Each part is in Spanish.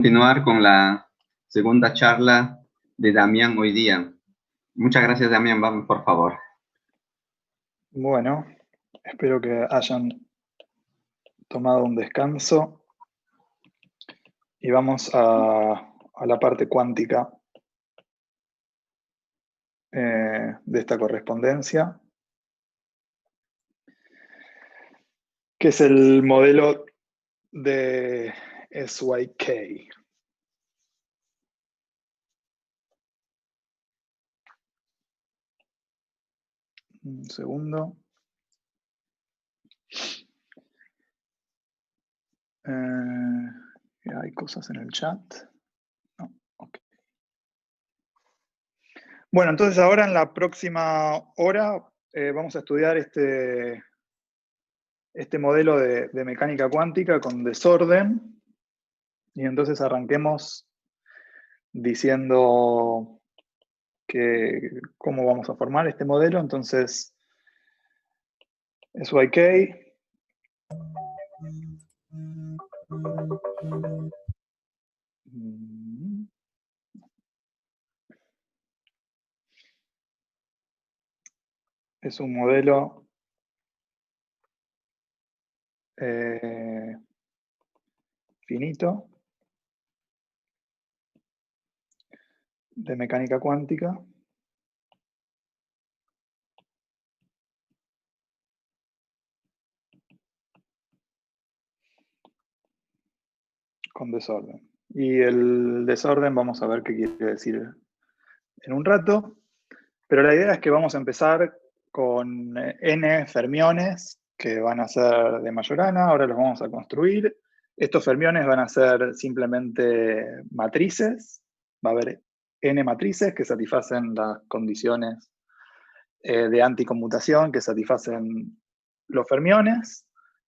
Continuar con la segunda charla de Damián hoy día. Muchas gracias, Damián. Vamos, por favor. Bueno, espero que hayan tomado un descanso y vamos a la parte cuántica de esta correspondencia, que es el modelo de SYK. Un segundo. ¿Hay cosas en el chat? No, ok. Bueno, entonces ahora en la próxima hora vamos a estudiar este modelo de mecánica cuántica con desorden. Y entonces arranquemos diciendo cómo vamos a formar este modelo. Entonces, SYK es un modelo finito de mecánica cuántica con desorden. Y el desorden vamos a ver qué quiere decir en un rato, pero la idea es que vamos a empezar con n fermiones que van a ser de Majorana. Ahora los vamos a construir. Estos fermiones van a ser simplemente matrices. Va a haber n matrices que satisfacen las condiciones de anticonmutación que satisfacen los fermiones.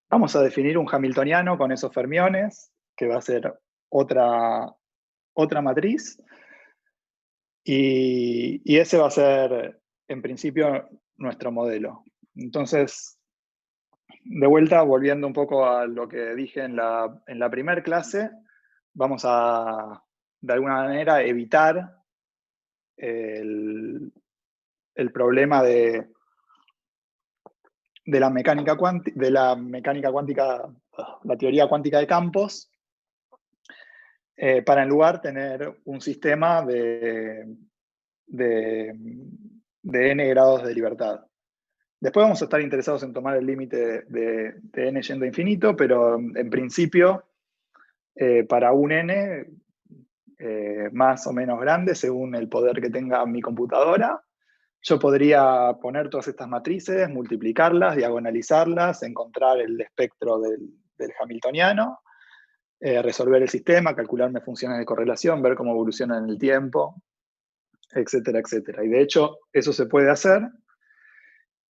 Vamos a definir un hamiltoniano con esos fermiones, que va a ser otra matriz. Y ese va a ser, en principio, nuestro modelo. Entonces, de vuelta, volviendo un poco a lo que dije en la primera clase, vamos a, de alguna manera, evitar el problema de la mecánica cuántica, la teoría cuántica de campos, para en lugar tener un sistema de n grados de libertad. Después vamos a estar interesados en tomar el límite de n yendo a infinito, pero en principio, para un n más o menos grande, según el poder que tenga mi computadora, yo podría poner todas estas matrices, multiplicarlas, diagonalizarlas, encontrar el espectro del hamiltoniano, resolver el sistema, calcularme funciones de correlación, ver cómo evoluciona en el tiempo, etcétera, etcétera. Y de hecho, eso se puede hacer.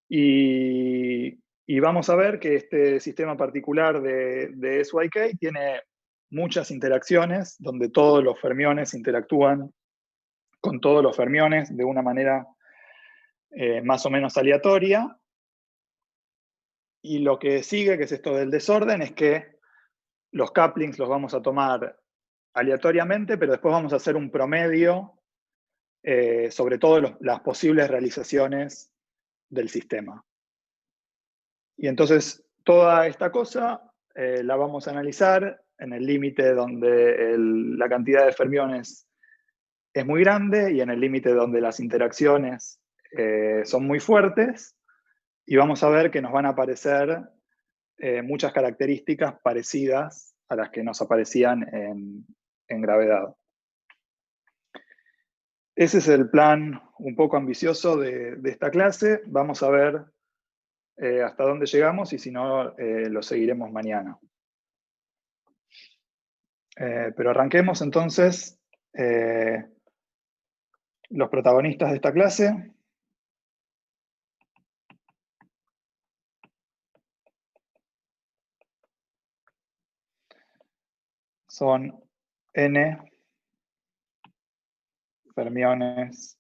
Y vamos a ver que este sistema particular de SYK tiene muchas interacciones, donde todos los fermiones interactúan con todos los fermiones de una manera más o menos aleatoria. Y lo que sigue, que es esto del desorden, es que los couplings los vamos a tomar aleatoriamente, pero después vamos a hacer un promedio sobre todas las posibles realizaciones del sistema. Y entonces toda esta cosa la vamos a analizar en el límite donde la cantidad de fermiones es muy grande y en el límite donde las interacciones son muy fuertes, y vamos a ver que nos van a aparecer muchas características parecidas a las que nos aparecían en gravedad. Ese es el plan un poco ambicioso de esta clase. Vamos a ver hasta dónde llegamos y si no, lo seguiremos mañana. Pero arranquemos entonces. Los protagonistas de esta clase son n fermiones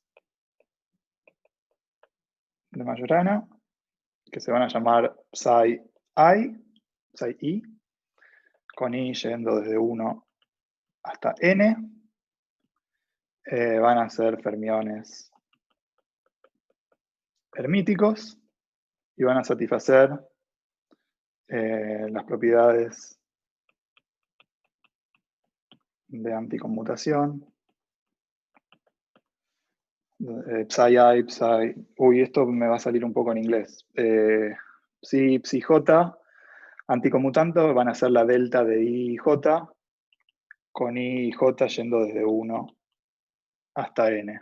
de Majorana, que se van a llamar psi i, con i yendo desde 1 hasta n van a ser fermiones hermíticos y van a satisfacer las propiedades de anticonmutación. Psi I, psi... Uy, esto me va a salir un poco en inglés. Psi, psi j, anticonmutando van a ser la delta de I y J, con I y J yendo desde 1 hasta N.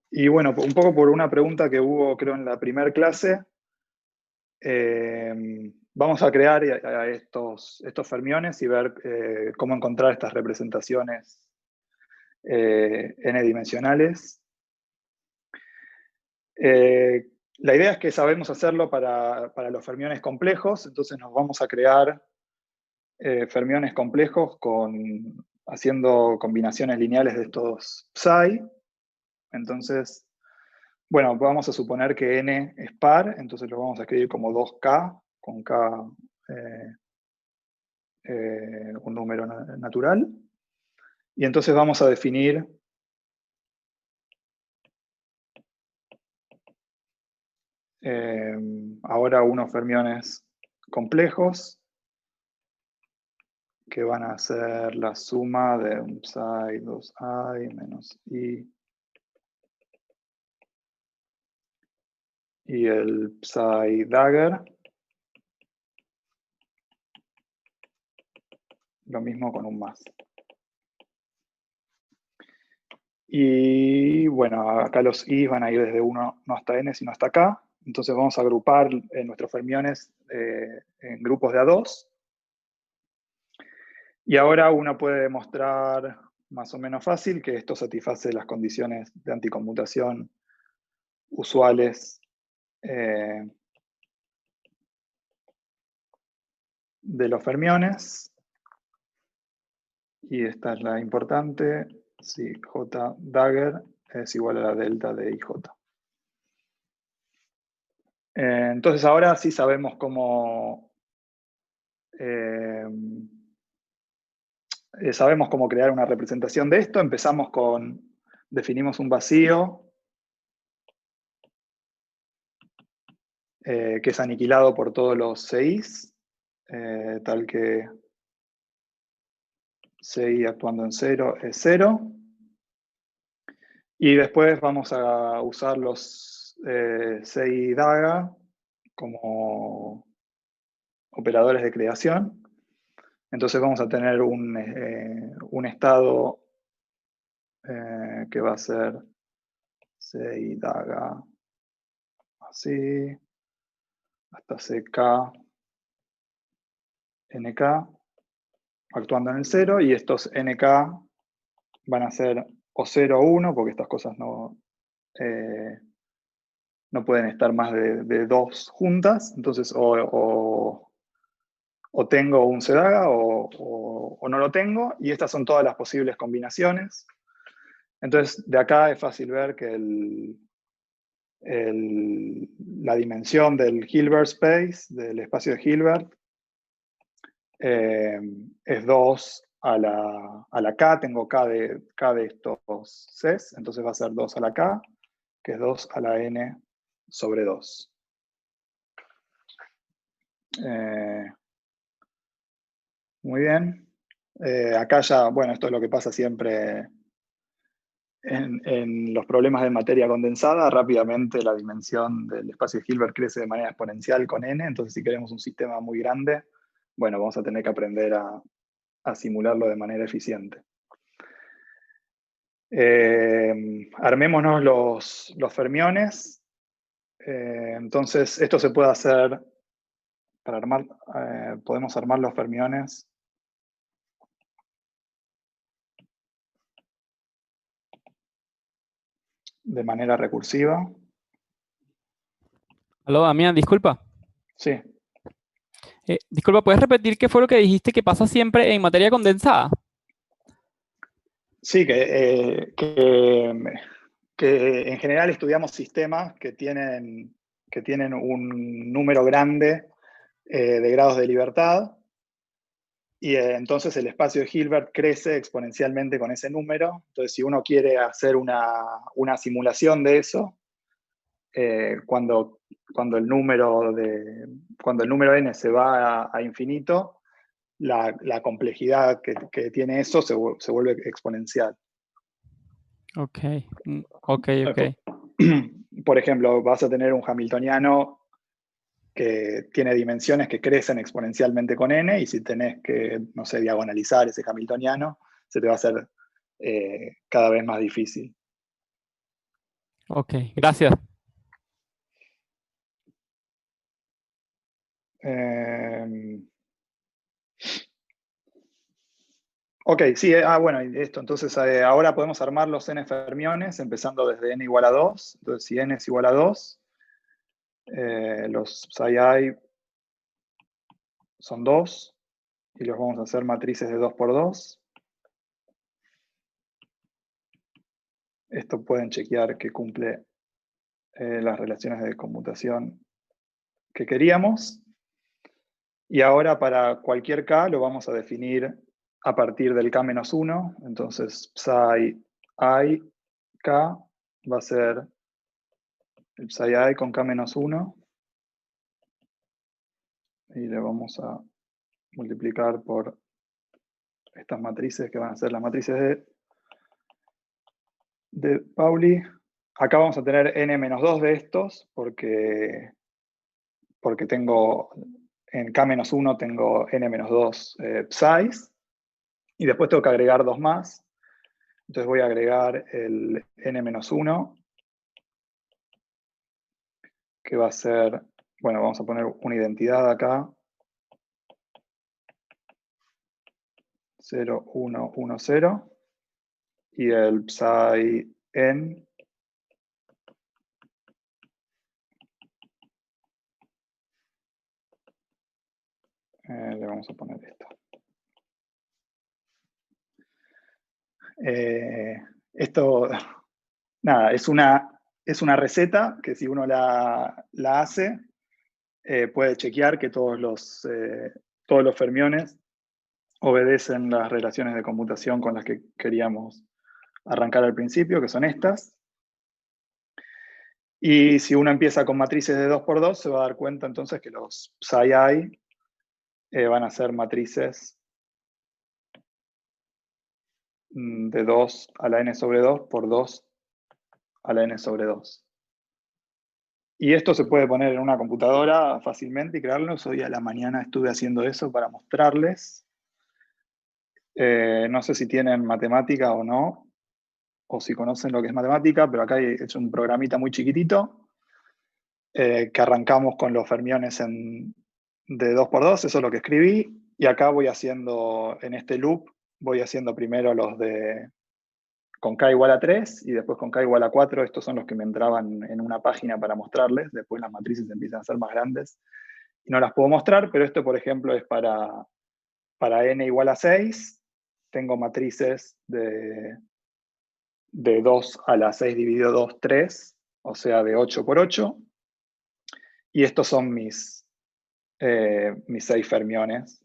Y bueno, un poco por una pregunta que hubo, creo, en la primera clase, vamos a crear estos fermiones y ver cómo encontrar estas representaciones n-dimensionales. La idea es que sabemos hacerlo para los fermiones complejos, entonces nos vamos a crear fermiones complejos haciendo combinaciones lineales de estos psi. Entonces, bueno, vamos a suponer que n es par, entonces lo vamos a escribir como 2k, con k un número natural. Y entonces vamos a definir ahora unos fermiones complejos que van a ser la suma de un psi 2i menos i y el psi dagger. Lo mismo con un más. Y bueno, acá los i van a ir desde 1 no hasta n, sino hasta k. Entonces vamos a agrupar nuestros fermiones en grupos de A2. Y ahora uno puede demostrar más o menos fácil que esto satisface las condiciones de anticonmutación usuales de los fermiones. Y esta es la importante. Si J dagger es igual a la delta de IJ. Entonces ahora sí sabemos cómo crear una representación de esto. Empezamos definimos un vacío que es aniquilado por todos los CIs, tal que CI actuando en 0 es 0. Y después vamos a usar los CI DAGA como operadores de creación. Entonces vamos a tener un estado que va a ser CI DAGA así, hasta CK, NK, actuando en el 0, y estos NK van a ser o 0 o 1, porque estas cosas no pueden estar más de 2 juntas. Entonces o tengo un CDAGA o no lo tengo, y estas son todas las posibles combinaciones. Entonces de acá es fácil ver que la dimensión del Hilbert space, del espacio de Hilbert, es 2 a la k. Tengo k de estos Cs, entonces va a ser 2 a la k, que es 2 a la n sobre 2. Muy bien. Acá ya, bueno, esto es lo que pasa siempre en los problemas de materia condensada. Rápidamente la dimensión del espacio de Hilbert crece de manera exponencial con n, entonces si queremos un sistema muy grande, bueno, vamos a tener que aprender a simularlo de manera eficiente. Armémonos los fermiones. Entonces, esto se puede hacer para armar, podemos armar los fermiones de manera recursiva. Aló, Damián, disculpa. Sí. Disculpa, ¿puedes repetir qué fue lo que dijiste que pasa siempre en materia condensada? Sí, que en general estudiamos sistemas que tienen un número grande de grados de libertad. Y entonces el espacio de Hilbert crece exponencialmente con ese número. Entonces, si uno quiere hacer una simulación de eso, cuando el número n se va a infinito, la complejidad que tiene eso se vuelve exponencial. Ok, ok. Por ejemplo, vas a tener un hamiltoniano que tiene dimensiones que crecen exponencialmente con n, y si tenés que, no sé, diagonalizar ese hamiltoniano, se te va a hacer cada vez más difícil. Ok, gracias. Ok, sí, bueno, y esto, entonces ahora podemos armar los n fermiones empezando desde n igual a 2. Entonces, si n es igual a 2, los psi i son 2, y los vamos a hacer matrices de 2 por 2. Esto pueden chequear que cumple las relaciones de conmutación que queríamos. Y ahora para cualquier k lo vamos a definir a partir del k-1. Entonces psi I k va a ser el psi I con k-1. Y le vamos a multiplicar por estas matrices que van a ser las matrices de Pauli. Acá vamos a tener n-2 de estos porque tengo en k-1 tengo n-2 psis, y después tengo que agregar 2 más. Entonces voy a agregar el n-1, que va a ser, bueno, vamos a poner una identidad acá, 0, 1, 1, 0, y el psi n le vamos a poner esto. Esto, nada, es una receta que si uno la hace, puede chequear que todos los fermiones obedecen las relaciones de conmutación con las que queríamos arrancar al principio, que son estas. Y si uno empieza con matrices de 2 por 2, se va a dar cuenta entonces que los psi i van a ser matrices de 2 a la n sobre 2 por 2 a la n sobre 2. Y esto se puede poner en una computadora fácilmente y crearlo. Hoy a la mañana estuve haciendo eso para mostrarles. No sé si tienen matemática o no, o si conocen lo que es matemática, pero acá he hecho un programita muy chiquitito que arrancamos con los fermiones de 2 por 2, eso es lo que escribí, y acá voy haciendo, en este loop, voy haciendo primero los de con k igual a 3 y después con k igual a 4. Estos son los que me entraban en una página para mostrarles. Después las matrices empiezan a ser más grandes y no las puedo mostrar, pero esto, por ejemplo, es para n igual a 6. Tengo matrices de 2 a la 6 dividido 2, 3, o sea, de 8 por 8. Y estos son mis 6 fermiones,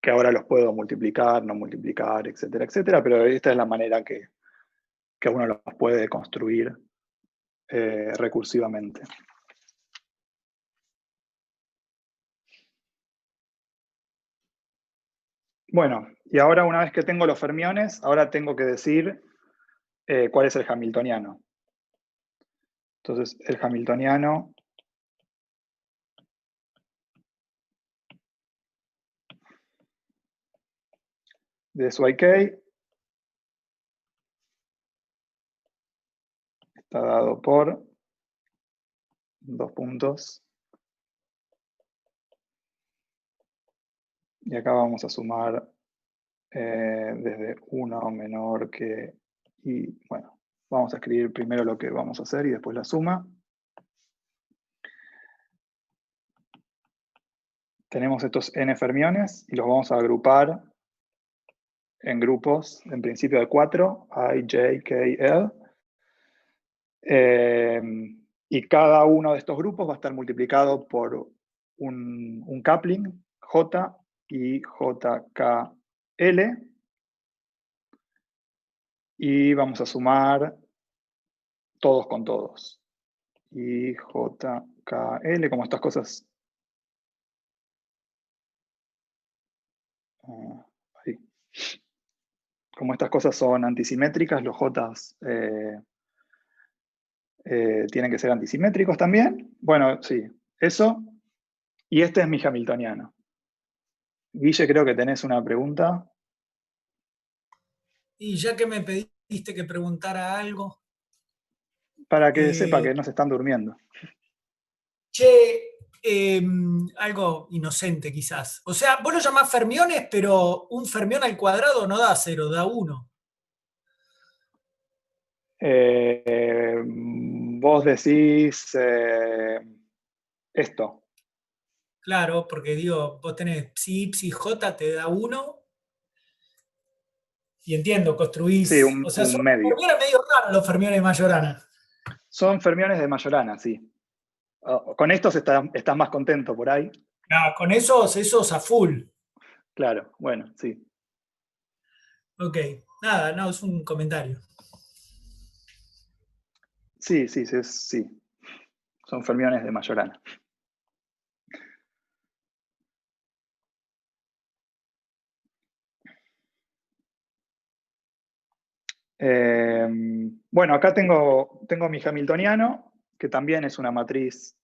que ahora los puedo multiplicar, no multiplicar, etcétera, etcétera, pero esta es la manera que uno los puede construir recursivamente. Bueno, y ahora una vez que tengo los fermiones, ahora tengo que decir cuál es el hamiltoniano. Entonces, el hamiltoniano de SYK está dado por 2 puntos. Y acá vamos a sumar desde 1 menor que y bueno, vamos a escribir primero lo que vamos a hacer y después la suma. Tenemos estos n fermiones y los vamos a agrupar en grupos, en principio de 4, I, J, K, L. Y cada uno de estos grupos va a estar multiplicado por un coupling, J, y JKL. Y vamos a sumar todos con todos. Y JKL, como estas cosas. Ahí. Como estas cosas son antisimétricas, los Jotas tienen que ser antisimétricos también. Bueno, sí, eso. Y este es mi hamiltoniano. Guille, creo que tenés una pregunta. Y ya que me pediste que preguntara algo. Para que sepa que no se están durmiendo. Che, algo inocente quizás. O sea, vos lo llamás fermiones, pero un fermión al cuadrado no da 0, da 1. Vos decís esto. Claro, porque digo, vos tenés psi, psi, j, te da 1. Y entiendo, construís. Sí, O sea, un son medio. fermiones medio raros los fermiones de Majorana. Son fermiones de Majorana, sí. Con estos estás más contento por ahí. Ah, con esos a full. Claro, bueno, sí. Ok, nada, no, es un comentario. Sí. Son fermiones de Majorana. Bueno, acá tengo mi hamiltoniano, que también es una matriz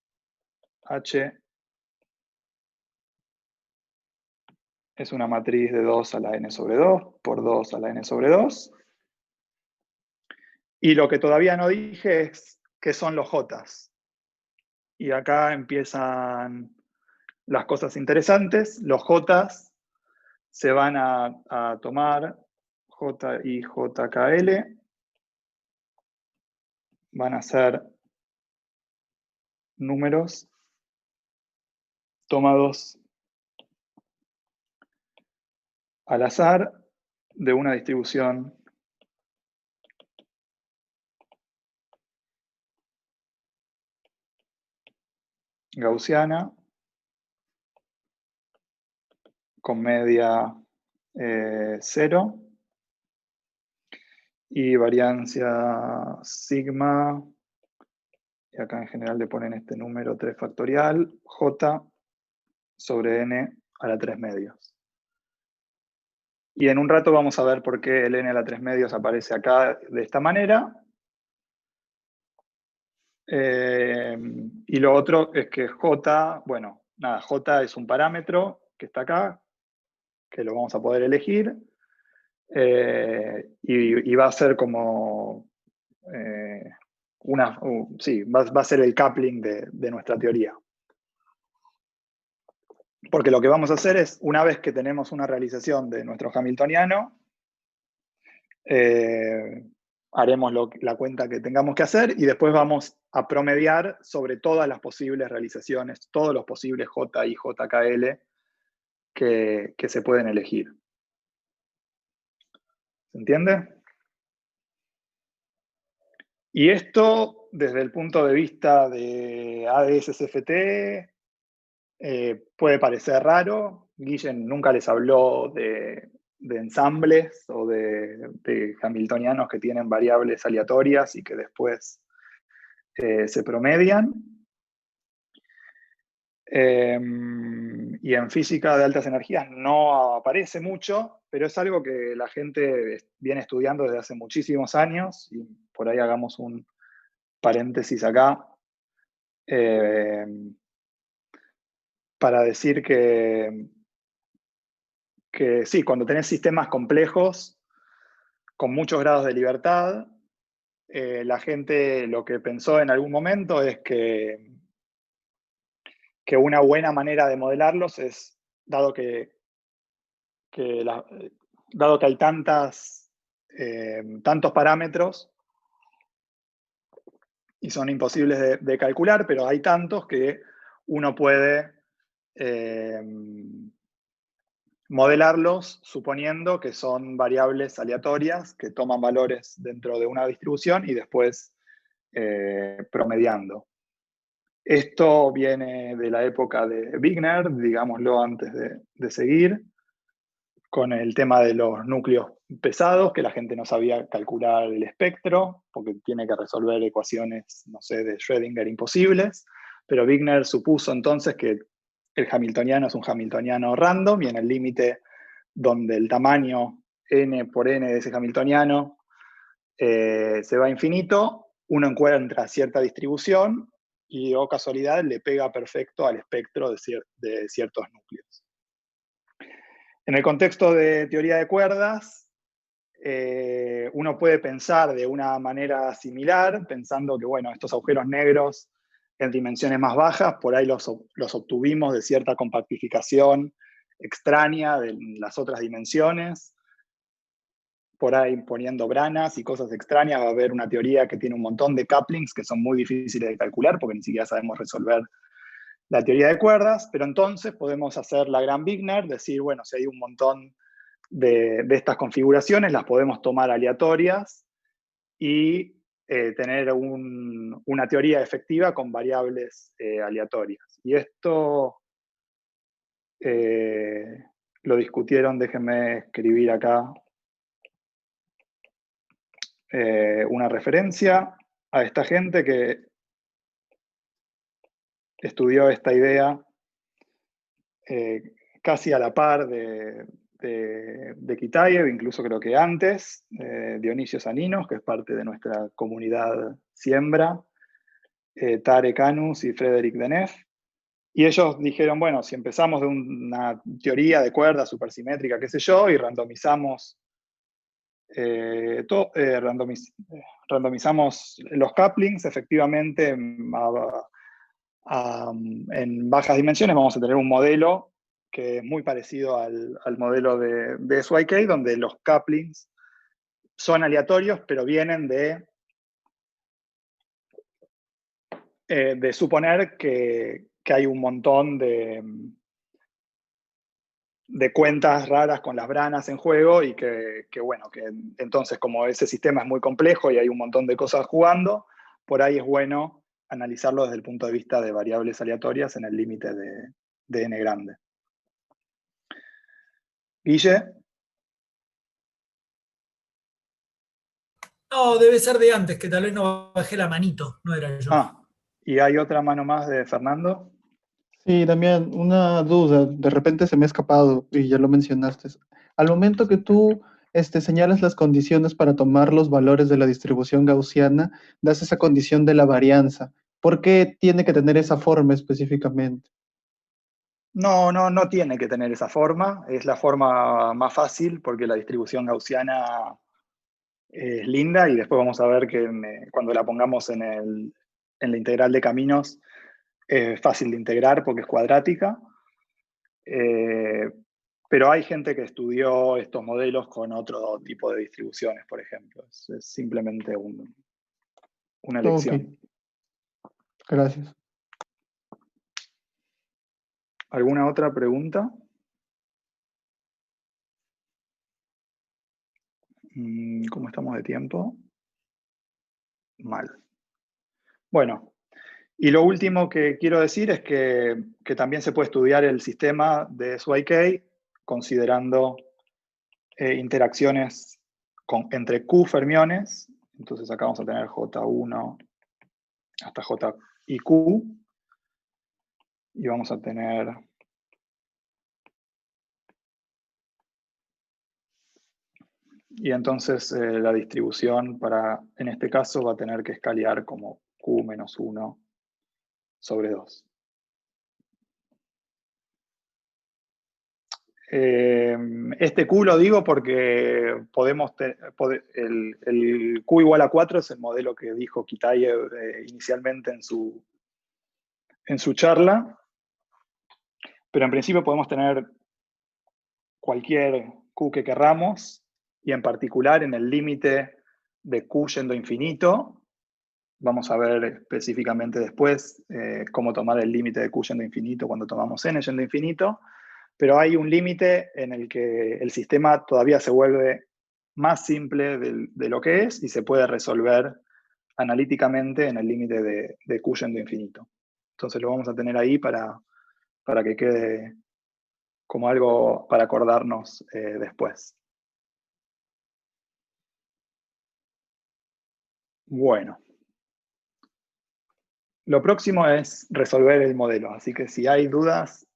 H. Es una matriz de 2 a la n sobre 2 por 2 a la n sobre 2. Y lo que todavía no dije es qué son los Jotas. Y acá empiezan las cosas interesantes. Los Jotas se van a tomar J y JKL. Van a ser números tomados al azar de una distribución gaussiana con media 0 y variancia sigma, y acá en general le ponen este número 3 factorial, j sobre n a la 3 medios. Y en un rato vamos a ver por qué el n a la 3 medios aparece acá de esta manera. Y lo otro es que j, bueno, nada, j es un parámetro que está acá, que lo vamos a poder elegir, y va a ser como va a ser el coupling de nuestra teoría. Porque lo que vamos a hacer es, una vez que tenemos una realización de nuestro hamiltoniano, haremos la cuenta que tengamos que hacer y después vamos a promediar sobre todas las posibles realizaciones, todos los posibles J y JKL que se pueden elegir. ¿Se entiende? Y esto, desde el punto de vista de ADS-CFT, puede parecer raro. Guillen nunca les habló de ensambles o de hamiltonianos que tienen variables aleatorias y que después se promedian. Y en física de altas energías no aparece mucho, pero es algo que la gente viene estudiando desde hace muchísimos años, y por ahí hagamos un paréntesis acá, para decir que sí, cuando tenés sistemas complejos con muchos grados de libertad, la gente lo que pensó en algún momento es que una buena manera de modelarlos es, dado que hay tantos parámetros y son imposibles de calcular, pero hay tantos que uno puede modelarlos suponiendo que son variables aleatorias que toman valores dentro de una distribución y después promediando. Esto viene de la época de Wigner, digámoslo antes de seguir, con el tema de los núcleos pesados, que la gente no sabía calcular el espectro, porque tiene que resolver ecuaciones, no sé, de Schrödinger imposibles, pero Wigner supuso entonces que el hamiltoniano es un hamiltoniano random, y en el límite donde el tamaño n por n de ese hamiltoniano se va a infinito, uno encuentra cierta distribución y, oh casualidad, le pega perfecto al espectro de ciertos núcleos. En el contexto de teoría de cuerdas, uno puede pensar de una manera similar, pensando que, bueno, estos agujeros negros en dimensiones más bajas, por ahí los obtuvimos de cierta compactificación extraña de las otras dimensiones. Por ahí poniendo branas y cosas extrañas va a haber una teoría que tiene un montón de couplings que son muy difíciles de calcular porque ni siquiera sabemos resolver la teoría de cuerdas, pero entonces podemos hacer la gran Wigner, decir, bueno, si hay un montón de estas configuraciones, las podemos tomar aleatorias y tener una teoría efectiva con variables aleatorias. Y esto lo discutieron, déjenme escribir acá una referencia a esta gente que estudió esta idea casi a la par de Kitaev, incluso creo que antes, Dionisio Saninos, que es parte de nuestra comunidad Siembra, Tarek Anus y Frederic Denef. Y ellos dijeron, bueno, si empezamos de una teoría de cuerda supersimétrica, qué sé yo, y randomizamos randomizamos los couplings, efectivamente en bajas dimensiones vamos a tener un modelo que es muy parecido al modelo de SYK, donde los couplings son aleatorios, pero vienen de suponer que hay un montón de cuentas raras con las branas en juego y que bueno, que entonces como ese sistema es muy complejo y hay un montón de cosas jugando, por ahí es bueno analizarlo desde el punto de vista de variables aleatorias en el límite de n grande. Guille. No, debe ser de antes, que tal vez no bajé la manito, no era yo. Y hay otra mano más de Fernando. Sí, Damián, una duda, de repente se me ha escapado y ya lo mencionaste. Al momento que tú señalas las condiciones para tomar los valores de la distribución gaussiana, das esa condición de la varianza. ¿Por qué tiene que tener esa forma específicamente? No tiene que tener esa forma, es la forma más fácil porque la distribución gaussiana es linda y después vamos a ver que cuando la pongamos en la integral de caminos es fácil de integrar porque es cuadrática. Pero hay gente que estudió estos modelos con otro tipo de distribuciones, por ejemplo. Es simplemente una elección. Okay. Gracias. ¿Alguna otra pregunta? ¿Cómo estamos de tiempo? Mal. Bueno, y lo último que quiero decir es que también se puede estudiar el sistema de SYK considerando interacciones entre Q fermiones. Entonces acá vamos a tener J1 hasta J y Q. Y vamos a tener y entonces la distribución en este caso va a tener que escalear como Q menos 1 sobre 2. Este Q lo digo porque el Q igual a 4 es el modelo que dijo Kitaev inicialmente en su charla, pero en principio podemos tener cualquier Q que querramos, y en particular en el límite de Q yendo a infinito. Vamos a ver específicamente después cómo tomar el límite de Q yendo a infinito cuando tomamos n yendo a infinito, pero hay un límite en el que el sistema todavía se vuelve más simple de lo que es y se puede resolver analíticamente en el límite de Q yendo a infinito. Entonces lo vamos a tener ahí para que quede como algo para acordarnos después. Bueno. Lo próximo es resolver el modelo, así que si hay dudas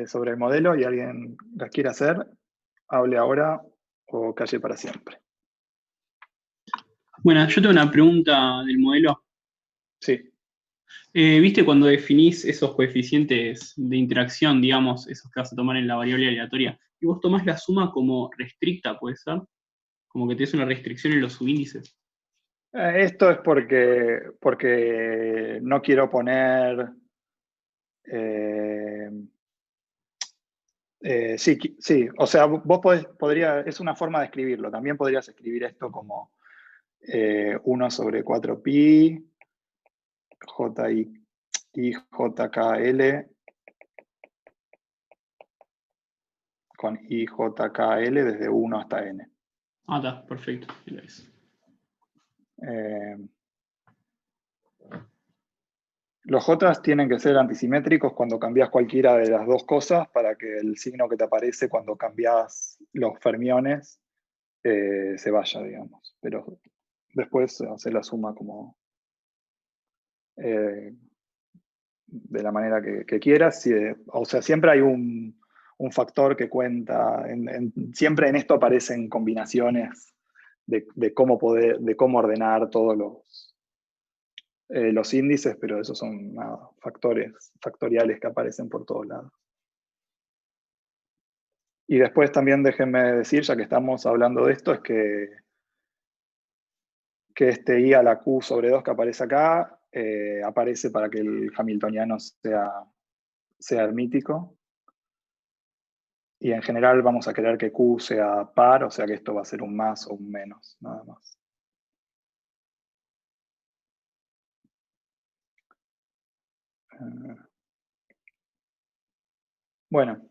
sobre el modelo y alguien las quiere hacer, hable ahora o calle para siempre. Bueno, yo tengo una pregunta del modelo. Sí. ¿Viste cuando definís esos coeficientes de interacción, digamos, esos que vas a tomar en la variable aleatoria, y vos tomás la suma como restricta, puede ser? Como que tenés una restricción en los subíndices. Esto es porque no quiero poner... sí, o sea, vos es una forma de escribirlo. También podrías escribir esto como 1 sobre 4pi, JKL con IJKL desde 1 hasta n. Ah, está, perfecto. Los J tienen que ser antisimétricos cuando cambias cualquiera de las dos cosas para que el signo que te aparece cuando cambias los fermiones se vaya, digamos. Pero después hacer la suma como de la manera que quieras. O sea, siempre hay un factor que cuenta. Siempre en esto aparecen combinaciones de cómo ordenar todos los índices, pero esos son factores factoriales que aparecen por todos lados. Y después también déjenme decir, ya que estamos hablando de esto, es que este I a la Q sobre 2 que aparece acá, aparece para que el hamiltoniano sea hermítico. Y en general vamos a querer que Q sea par, o sea que esto va a ser un más o un menos, nada más. Bueno.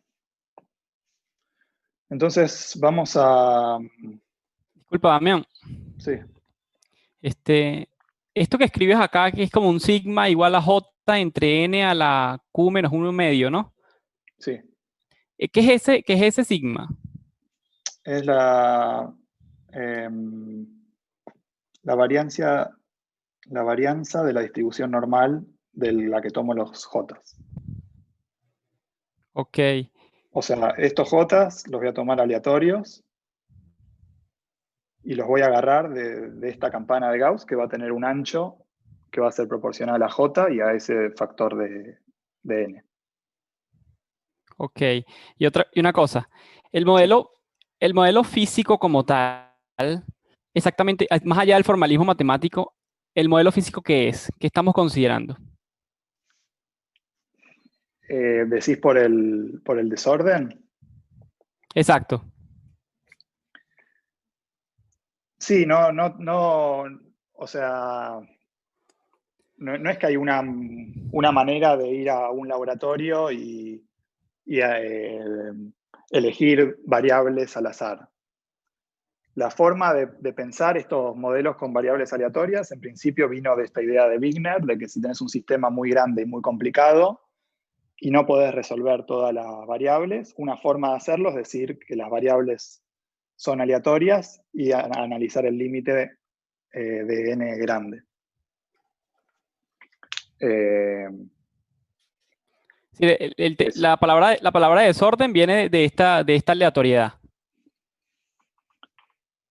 Entonces vamos a... Disculpa, Damián. Sí. Esto que escribes acá, que es como un sigma igual a j entre n a la q menos 1 medio, ¿no? Sí. ¿Qué es ese sigma? Es la varianza de la distribución normal de la que tomo los j. Ok. O sea, estos j los voy a tomar aleatorios y los voy a agarrar de esta campana de Gauss que va a tener un ancho que va a ser proporcional a j y a ese factor de n. Ok. Y una cosa, el modelo físico como tal, exactamente, más allá del formalismo matemático, ¿el modelo físico qué es? ¿Qué estamos considerando? ¿Decís por el desorden? Exacto. Sí, o sea, no es que hay una manera de ir a un laboratorio y elegir variables al azar. La forma de pensar estos modelos con variables aleatorias, en principio vino de esta idea de Wigner, de que si tenés un sistema muy grande y muy complicado y no podés resolver todas las variables, una forma de hacerlo es decir que las variables son aleatorias y analizar el límite de n grande. Sí, la palabra desorden viene de esta aleatoriedad.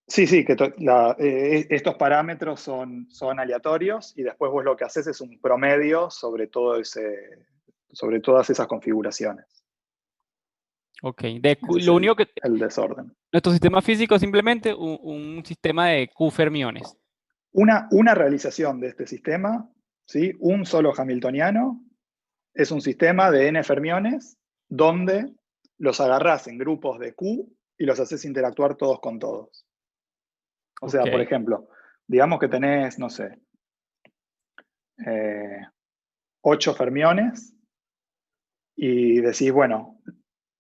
Sí, que estos parámetros son aleatorios y después vos lo que haces es un promedio sobre todas esas configuraciones. Ok. Lo único que... El desorden. Nuestro sistema físico es simplemente un sistema de Q-fermiones. Una realización de este sistema, ¿sí? Un solo hamiltoniano, es un sistema de n fermiones donde los agarrás en grupos de Q y los haces interactuar todos con todos. O sea, por ejemplo, digamos que tenés, no sé, 8 fermiones y decís, bueno,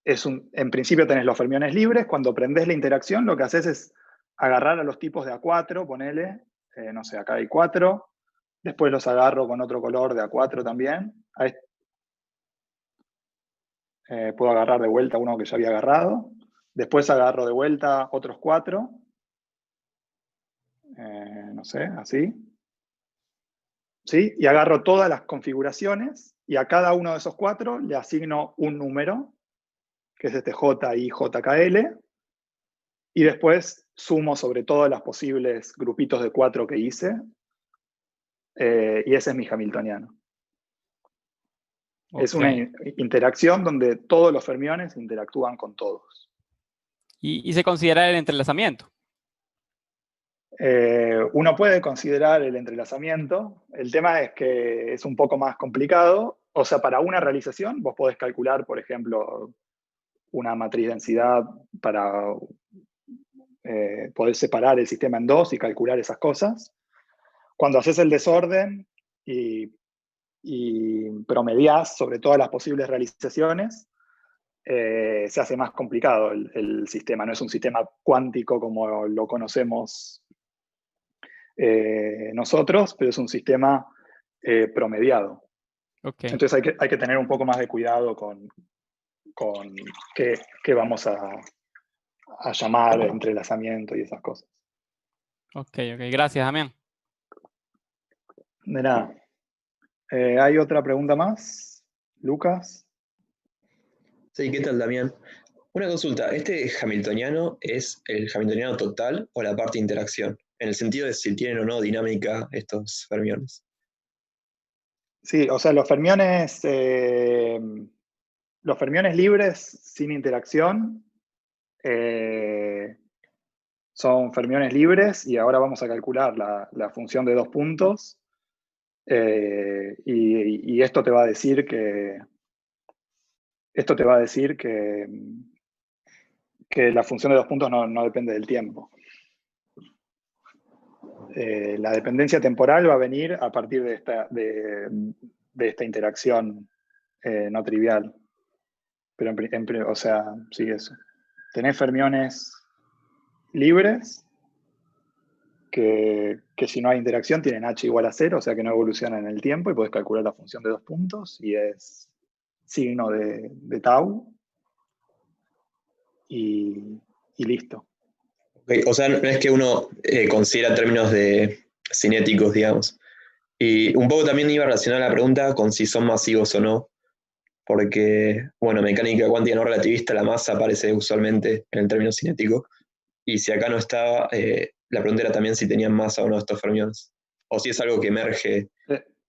en principio tenés los fermiones libres. Cuando prendés la interacción, lo que haces es agarrar a los tipos de A4, ponele, no sé, acá hay 4, Después los agarro con otro color de A4 también. Puedo agarrar de vuelta uno que ya había agarrado. Después agarro de vuelta otros 4. No sé, así. ¿Sí? Y agarro todas las configuraciones y a cada uno de esos 4 le asigno un número, que es este JIJKL, y después sumo sobre todos los posibles grupitos de 4 que hice, y ese es mi hamiltoniano. Es una interacción donde todos los fermiones interactúan con todos. Y se considera el entrelazamiento. Uno puede considerar el entrelazamiento. El tema es que es un poco más complicado. O sea, para una realización vos podés calcular, por ejemplo, una matriz densidad para poder separar el sistema en dos y calcular esas cosas. Cuando haces el desorden y promediás sobre todas las posibles realizaciones, se hace más complicado el sistema. No es un sistema cuántico como lo conocemos nosotros, pero es un sistema promediado. Okay. Entonces hay que tener un poco más de cuidado con qué vamos a llamar entrelazamiento y esas cosas. Ok. Gracias, Damián. De nada. ¿Hay otra pregunta más? ¿Lucas? Sí, ¿qué tal, Damián? Una consulta, ¿este hamiltoniano es el hamiltoniano total o la parte de interacción? En el sentido de si tienen o no dinámica estos fermiones. Sí, o sea, los fermiones libres sin interacción son fermiones libres, y ahora vamos a calcular la función de 2 puntos, y esto te va a decir que la función de 2 puntos no depende del tiempo. La dependencia temporal va a venir a partir de esta interacción no trivial. Pero o sea, sí, eso. Tenés fermiones libres que si no hay interacción tienen h igual a 0, o sea que no evolucionan en el tiempo, y podés calcular la función de 2 puntos, y es signo de tau, y listo. Okay, o sea, no es que uno considera términos de cinéticos, digamos. Y un poco también iba a relacionar la pregunta con si son masivos o no, porque, bueno, mecánica cuántica no relativista, la masa aparece usualmente en el término cinético, y si acá no estaba, la pregunta era también si tenían masa o no estos fermiones, o si es algo que emerge.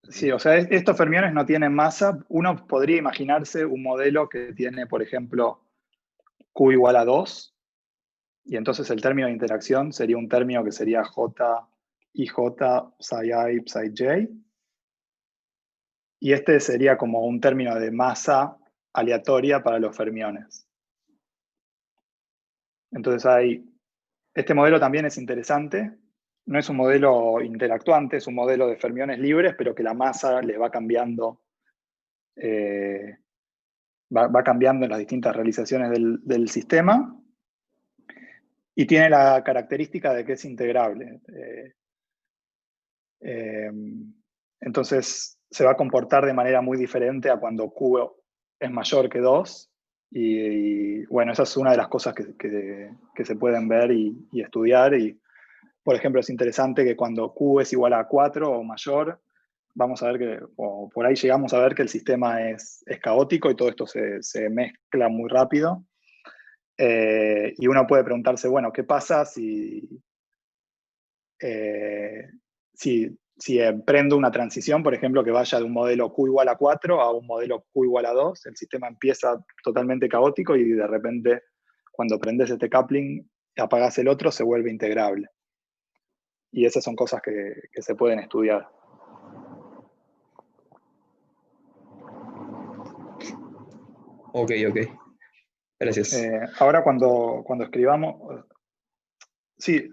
Sí, o sea, estos fermiones no tienen masa. Uno podría imaginarse un modelo que tiene, por ejemplo, Q igual a 2, y entonces el término de interacción sería un término que sería J, IJ, Psi I, Psi J. Y este sería como un término de masa aleatoria para los fermiones. Entonces este modelo también es interesante. No es un modelo interactuante, es un modelo de fermiones libres, pero que la masa les va cambiando. Va cambiando en las distintas realizaciones del sistema. Y tiene la característica de que es integrable. Entonces se va a comportar de manera muy diferente a cuando Q es mayor que 2. Y bueno, esa es una de las cosas que se pueden ver y estudiar. Y, por ejemplo, es interesante que cuando Q es igual a 4 o mayor, vamos a ver o por ahí llegamos a ver que el sistema es caótico, y todo esto se mezcla muy rápido. Y uno puede preguntarse, bueno, ¿qué pasa si emprendo una transición, por ejemplo, que vaya de un modelo Q igual a 4 a un modelo Q igual a 2? El sistema empieza totalmente caótico, y de repente, cuando prendes este coupling y apagás el otro, se vuelve integrable. Y esas son cosas que se pueden estudiar. Ok. Gracias. Ahora cuando escribamos, sí,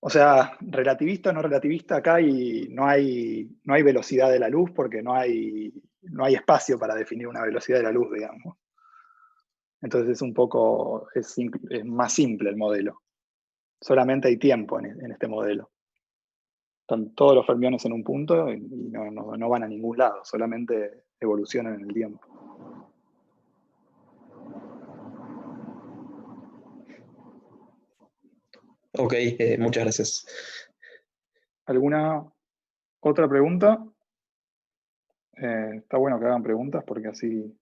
o sea, relativista o no relativista, acá no hay velocidad de la luz, porque no hay espacio para definir una velocidad de la luz, digamos. Entonces es más simple el modelo. Solamente hay tiempo en este modelo. Están todos los fermiones en un punto y no van a ningún lado, solamente evolucionan en el tiempo. Ok, muchas gracias. ¿Alguna otra pregunta? Está bueno que hagan preguntas porque así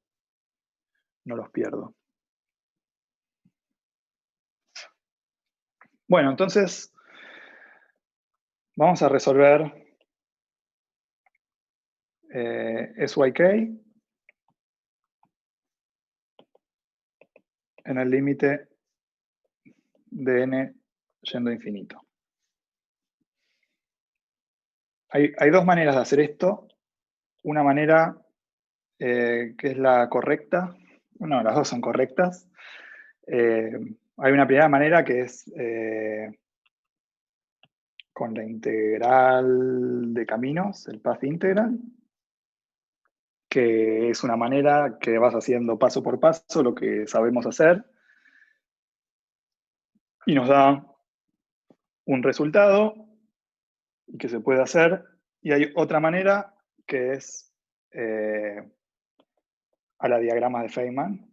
no los pierdo. Bueno, entonces vamos a resolver SYK en el límite de n yendo a infinito. Hay dos maneras de hacer esto. Una manera que es la correcta. Bueno, las dos son correctas. Hay una primera manera que es con la integral de caminos, el path integral, que es una manera que vas haciendo paso por paso lo que sabemos hacer y nos da un resultado que se puede hacer. Y hay otra manera que es a la diagrama de Feynman.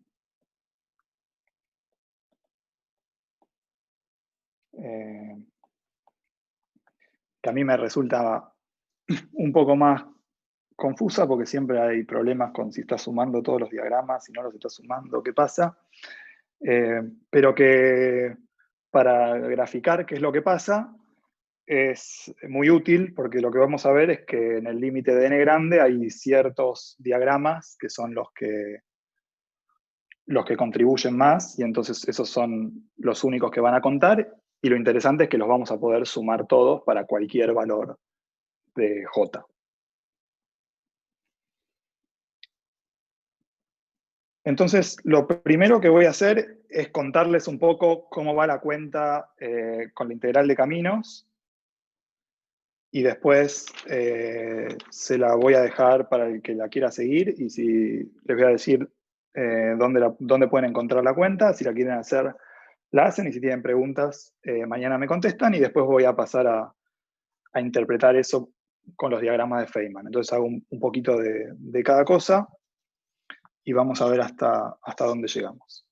Que a mí me resulta un poco más confusa porque siempre hay problemas con si estás sumando todos los diagramas, si no los estás sumando, qué pasa. Pero que para graficar qué es lo que pasa es muy útil porque lo que vamos a ver es que en el límite de n grande hay ciertos diagramas que son los que contribuyen más y entonces esos son los únicos que van a contar y lo interesante es que los vamos a poder sumar todos para cualquier valor de J. Entonces, lo primero que voy a hacer es contarles un poco cómo va la cuenta con la integral de caminos y después se la voy a dejar para el que la quiera seguir y si les voy a decir dónde pueden encontrar la cuenta, si la quieren hacer, la hacen y si tienen preguntas, mañana me contestan y después voy a pasar a interpretar eso con los diagramas de Feynman. Entonces hago un poquito de cada cosa y vamos a ver hasta dónde llegamos.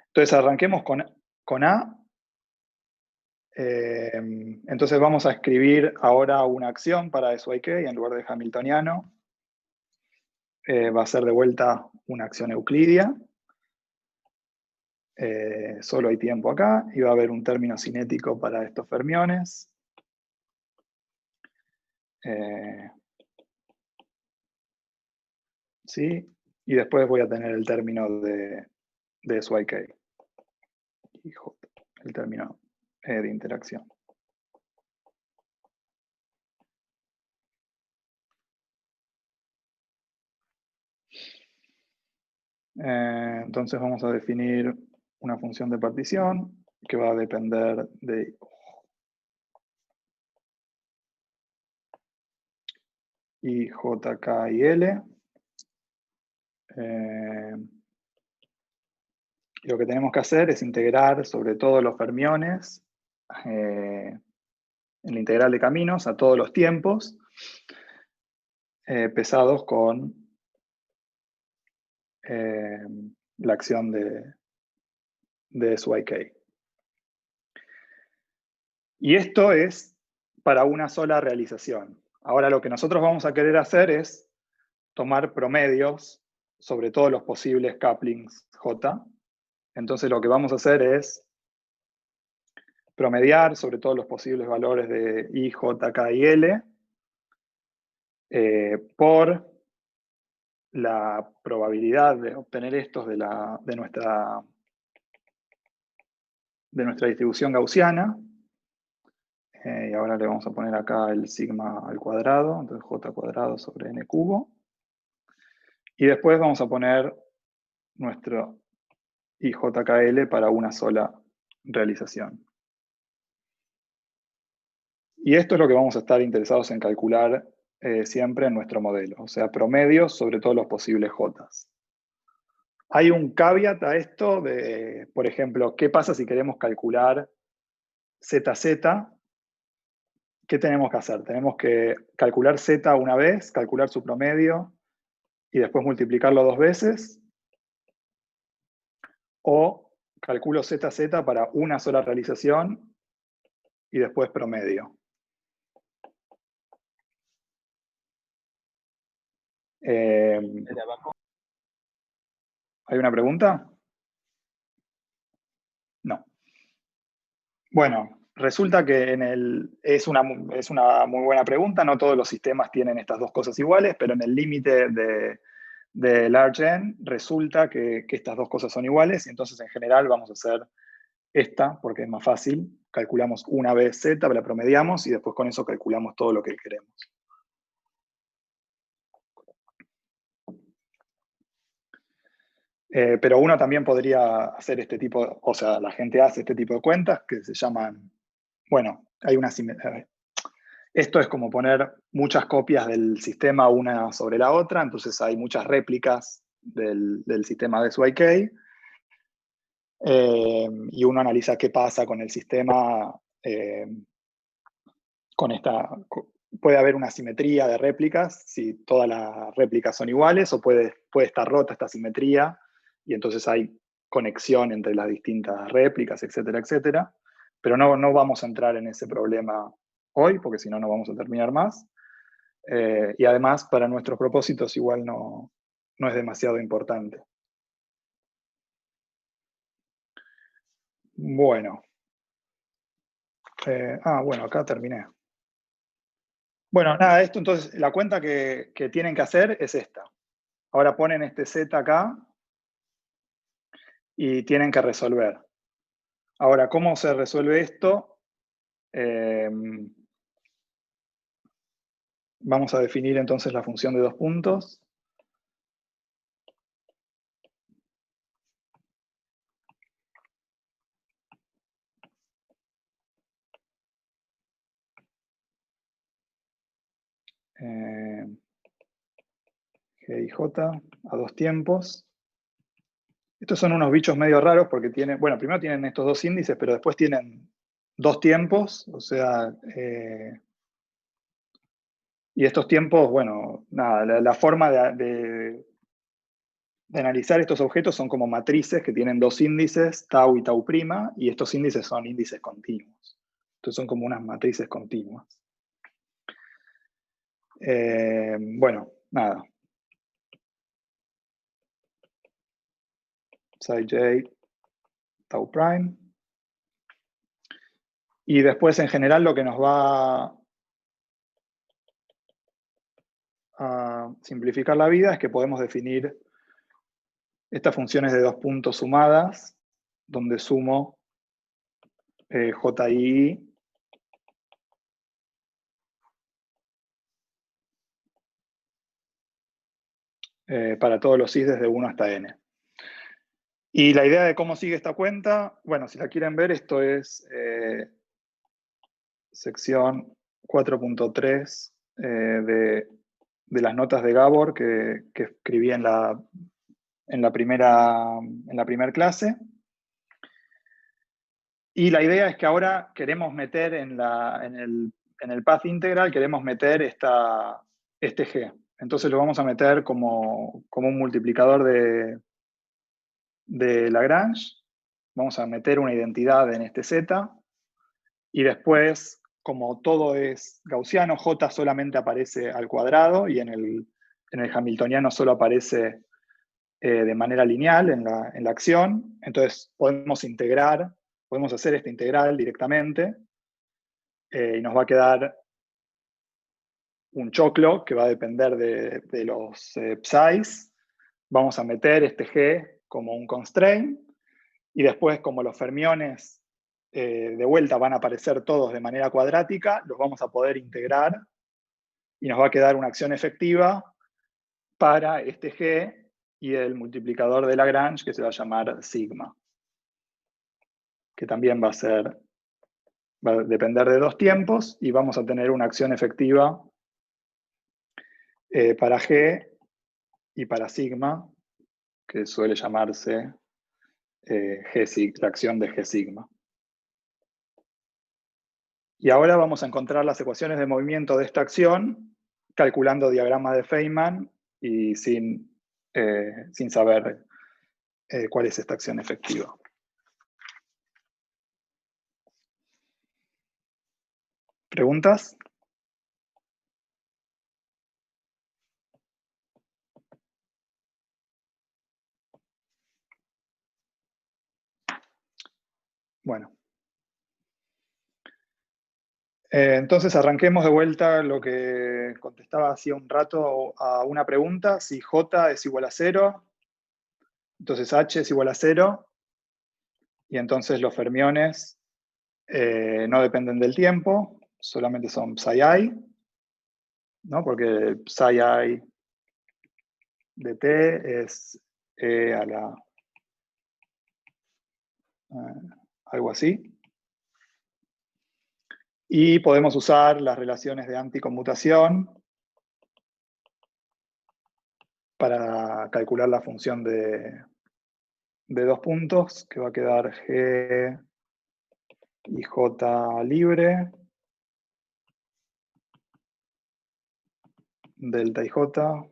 Entonces arranquemos con A. Entonces vamos a escribir ahora una acción para SYK en lugar de hamiltoniano. Va a ser de vuelta una acción euclidia. Solo hay tiempo acá y va a haber un término cinético para estos fermiones. ¿Sí? Y después voy a tener el término de SYK. Y J, el término de interacción. Entonces vamos a definir una función de partición que va a depender de I, J, K y L. Lo que tenemos que hacer es integrar sobre todos los fermiones en la integral de caminos a todos los tiempos pesados con la acción de SYK. Y esto es para una sola realización. Ahora lo que nosotros vamos a querer hacer es tomar promedios sobre todos los posibles couplings J. Entonces lo que vamos a hacer es promediar sobre todos los posibles valores de I, J, K y L por la probabilidad de obtener estos de nuestra distribución gaussiana. Y ahora le vamos a poner acá el sigma al cuadrado, entonces J cuadrado sobre N cubo. Y después vamos a poner nuestro IJKL para una sola realización. Y esto es lo que vamos a estar interesados en calcular siempre en nuestro modelo, o sea, promedios sobre todos los posibles J. Hay un caveat a esto de, por ejemplo, ¿qué pasa si queremos calcular ZZ ¿qué tenemos que hacer? Tenemos que calcular Z una vez, calcular su promedio y después multiplicarlo 2 veces. O calculo ZZ para una sola realización y después promedio. ¿Hay una pregunta? No. Bueno, resulta que es una muy buena pregunta. No todos los sistemas tienen estas dos cosas iguales, pero en el límite de large n resulta que estas dos cosas son iguales, y entonces en general vamos a hacer esta porque es más fácil. Calculamos una vez Z, la promediamos y después con eso calculamos todo lo que queremos. Pero uno también podría hacer este tipo, o sea, la gente hace este tipo de cuentas que se llaman, bueno, hay una simetría. Esto es como poner muchas copias del sistema una sobre la otra, entonces hay muchas réplicas del sistema de SYK, y uno analiza qué pasa con el sistema, puede haber una simetría de réplicas, si todas las réplicas son iguales, o puede estar rota esta simetría, y entonces hay conexión entre las distintas réplicas, etcétera, etcétera. Pero no vamos a entrar en ese problema hoy, porque si no, no vamos a terminar más. Y además, para nuestros propósitos, igual no es demasiado importante. Bueno. Bueno, acá terminé. Bueno, nada, esto entonces, la cuenta que tienen que hacer es esta. Ahora ponen este Z acá y tienen que resolver. Ahora, ¿cómo se resuelve esto? Vamos a definir entonces la función de 2 puntos. G y J a 2 tiempos. Estos son unos bichos medio raros porque tienen, bueno, primero tienen estos 2 índices, pero después tienen 2 tiempos, o sea, y estos tiempos, bueno, nada, la forma de analizar estos objetos son como matrices que tienen 2 índices, tau y tau prima, y estos índices son índices continuos. Entonces son como unas matrices continuas. Bueno, nada. Psi j, tau prime. Y después, en general, lo que nos va a simplificar la vida es que podemos definir estas funciones de 2 puntos sumadas, donde sumo ji para todos los is desde 1 hasta n. Y la idea de cómo sigue esta cuenta, bueno, si la quieren ver, esto es sección 4.3 de las notas de Gabor que escribí en la primera clase. Y la idea es que ahora queremos meter en el path integral, queremos meter este g. Entonces lo vamos a meter como un multiplicador de Lagrange. Vamos a meter una identidad en este z. Y después, como todo es gaussiano, j solamente aparece al cuadrado y en el hamiltoniano solo aparece de manera lineal en la acción. Entonces podemos hacer esta integral directamente y nos va a quedar un choclo que va a depender de los psis. Vamos a meter este g como un constraint y después, como los fermiones de vuelta van a aparecer todos de manera cuadrática, los vamos a poder integrar y nos va a quedar una acción efectiva para este g y el multiplicador de Lagrange que se va a llamar sigma, que también va a depender de 2 tiempos y vamos a tener una acción efectiva para g y para sigma, que suele llamarse la acción de g sigma. Y ahora vamos a encontrar las ecuaciones de movimiento de esta acción calculando diagrama de Feynman y sin saber cuál es esta acción efectiva. ¿Preguntas? Bueno. Entonces arranquemos de vuelta lo que contestaba hacía un rato a una pregunta, si J es igual a 0, entonces H es igual a 0, y entonces los fermiones no dependen del tiempo, solamente son psi-i, ¿no? Porque psi-i de t es e a la... algo así. Y podemos usar las relaciones de anticonmutación para calcular la función de 2 puntos, que va a quedar G y J libre, delta y J,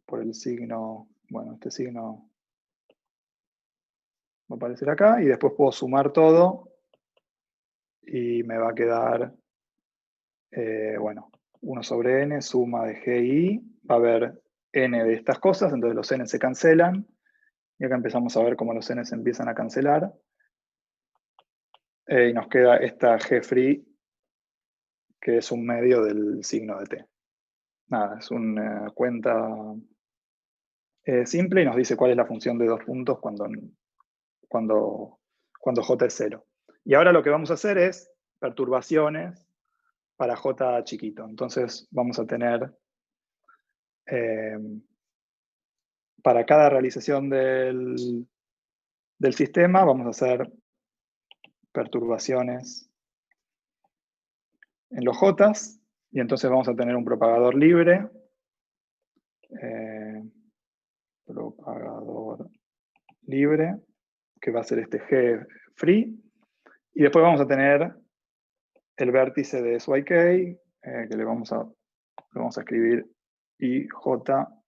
por el signo, bueno, este signo va a aparecer acá, y después puedo sumar todo, y me va a quedar, bueno, 1 sobre n, suma de G y I, va a haber n de estas cosas, entonces los n se cancelan, y acá empezamos a ver cómo los n se empiezan a cancelar, y nos queda esta G free, que es un medio del signo de t. Nada, es una cuenta simple y nos dice cuál es la función de 2 puntos cuando J es 0. Y ahora lo que vamos a hacer es perturbaciones para J chiquito. Entonces vamos a tener, para cada realización del sistema, vamos a hacer perturbaciones en los J, y entonces vamos a tener un propagador libre, que va a ser este G free, y después vamos a tener el vértice de SYK, que le vamos a escribir IJKL.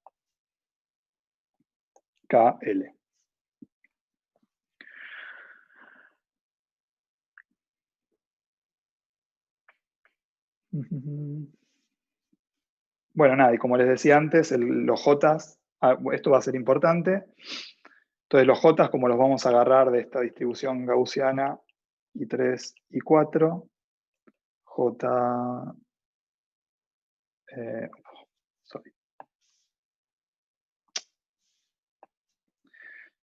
Bueno, nada, y como les decía antes, los Jotas, esto va a ser importante. Entonces los Jotas, como los vamos a agarrar de esta distribución gaussiana I3, I4, J...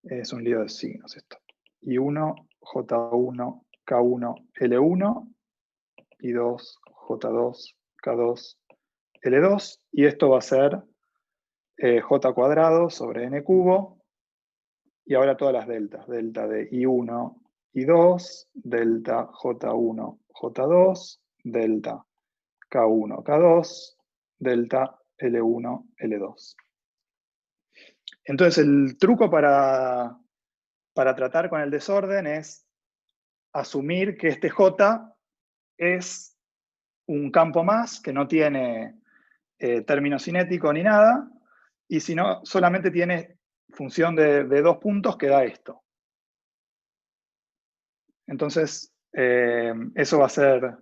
es un lío de signos esto. I1, J1, K1, L1, I2, J2, K2, L2, y esto va a ser J cuadrado sobre N cubo, y ahora todas las deltas, delta de I1, I2, delta J1, J2, delta K1, K2, delta L1, L2. Entonces el truco para tratar con el desorden es asumir que este J es un campo más que no tiene término cinético ni nada, y si no, solamente tiene función de 2 puntos que da esto. Entonces, eso va a ser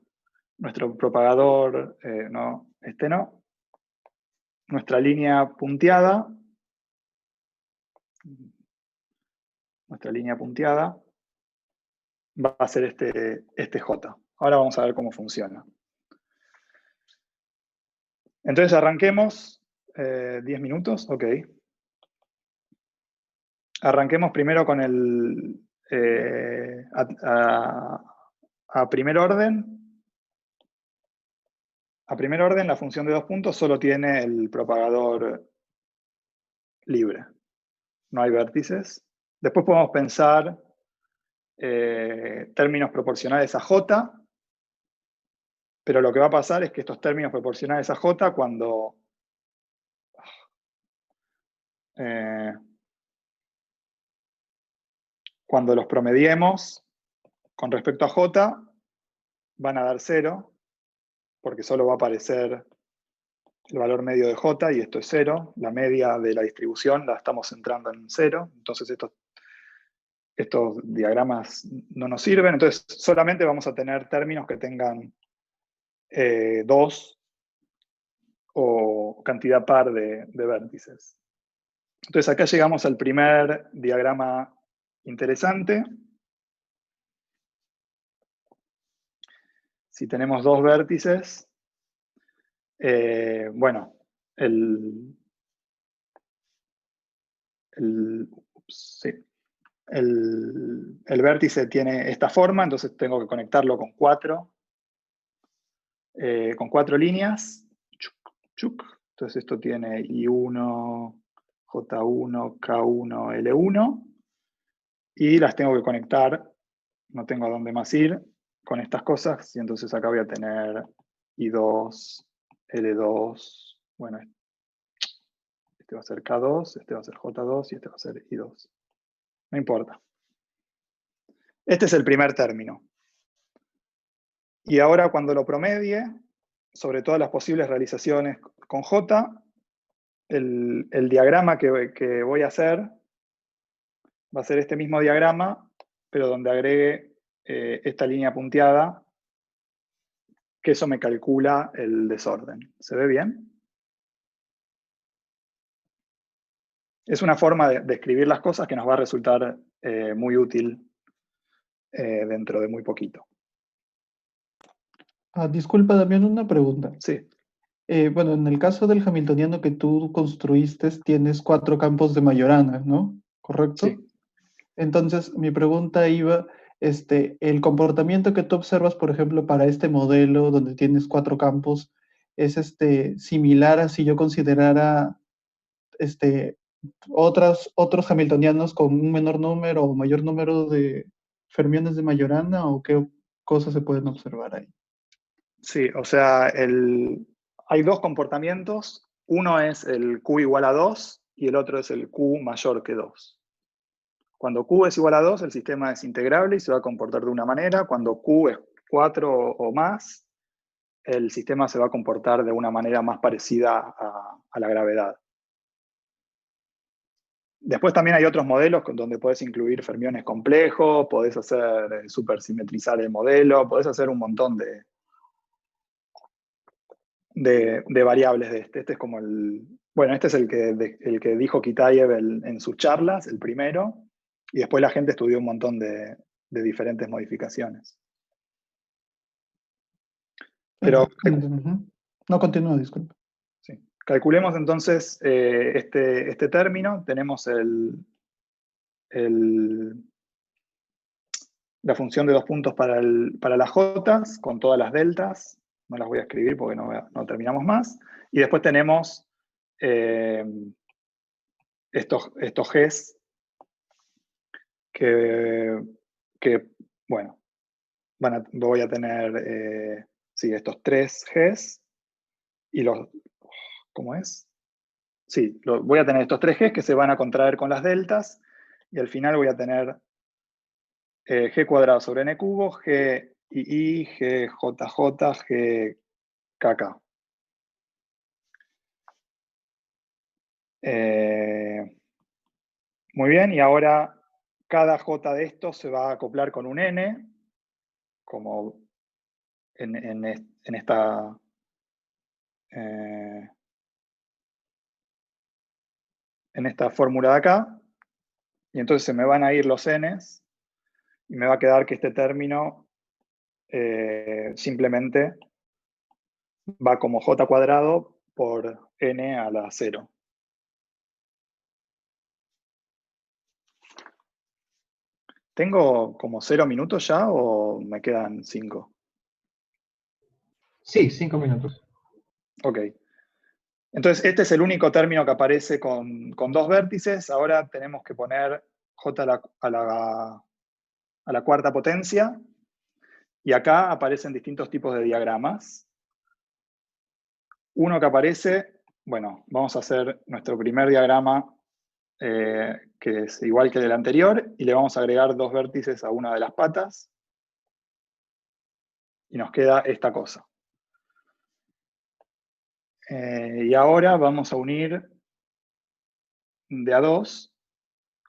nuestro propagador, no, este no, nuestra línea punteada, va a ser este J. Ahora vamos a ver cómo funciona. Entonces arranquemos, 10 minutos, ok. Arranquemos primero con el, a primer orden. A primer orden, la función de 2 puntos solo tiene el propagador libre. No hay vértices. Después podemos pensar términos proporcionales a J, pero lo que va a pasar es que estos términos proporcionales a J, cuando los promediemos con respecto a J, van a dar 0, porque solo va a aparecer el valor medio de J, y esto es 0. La media de la distribución la estamos centrando en 0, entonces estos diagramas no nos sirven, entonces solamente vamos a tener términos que tengan 2 o cantidad par de vértices. Entonces acá llegamos al primer diagrama interesante. Si tenemos 2 vértices, bueno, el vértice tiene esta forma, entonces tengo que conectarlo con 4 líneas. Entonces esto tiene I1, J1, K1, L1, y las tengo que conectar, no tengo a dónde más ir, con estas cosas, y entonces acá voy a tener I2, L2, bueno, este va a ser K2, este va a ser J2 y este va a ser I2. No importa. Este es el primer término. Y ahora cuando lo promedie, sobre todas las posibles realizaciones con J, el diagrama que voy a hacer va a ser este mismo diagrama, pero donde agregue esta línea punteada, que eso me calcula el desorden. ¿Se ve bien? Es una forma de escribir las cosas que nos va a resultar muy útil dentro de muy poquito. Disculpa, Damián, una pregunta. Sí, Bueno, en el caso del hamiltoniano que tú construiste, tienes 4 campos de Majorana, ¿no? ¿Correcto? sí. Entonces, mi pregunta iba, el comportamiento que tú observas, por ejemplo, para este modelo donde tienes 4 campos, es similar a si yo considerara otros hamiltonianos con un menor número o mayor número de fermiones de Majorana, o qué cosas se pueden observar ahí. Sí, o sea, hay 2 comportamientos. Uno es el Q igual a 2 y el otro es el Q mayor que 2. Cuando Q es igual a 2, el sistema es integrable y se va a comportar de una manera. Cuando Q es 4 o más, el sistema se va a comportar de una manera más parecida a la gravedad. Después también hay otros modelos donde podés incluir fermiones complejos, podés hacer supersimetrizar el modelo, podés hacer un montón de variables de este. Este es como este es el que dijo Kitaev en sus charlas, el primero, y después la gente estudió un montón de diferentes modificaciones. Pero No, continúa, disculpa. sí. Calculemos entonces este término. Tenemos la función de 2 puntos para las Jotas, con todas las deltas. No las voy a escribir porque no terminamos más. Y después tenemos estos Gs que bueno, voy a tener estos 3 Gs y ¿cómo es? Sí, voy a tener estos 3 Gs que se van a contraer con las deltas, y al final voy a tener G cuadrado sobre N cubo, G I, G JJ, G KK. Muy bien, y ahora cada J de estos se va a acoplar con un N, como en esta fórmula de acá, y entonces se me van a ir los Ns, y me va a quedar que este término simplemente va como J cuadrado por N a la 0. ¿Tengo como 0 minutos ya o me quedan 5? Sí, 5 minutos. Ok. Entonces, este es el único término que aparece con 2 vértices. Ahora tenemos que poner J a la cuarta potencia. Y acá aparecen distintos tipos de diagramas. Uno que aparece, bueno, vamos a hacer nuestro primer diagrama, que es igual que el anterior, y le vamos a agregar 2 vértices a una de las patas. Y nos queda esta cosa. Y ahora vamos a unir de a dos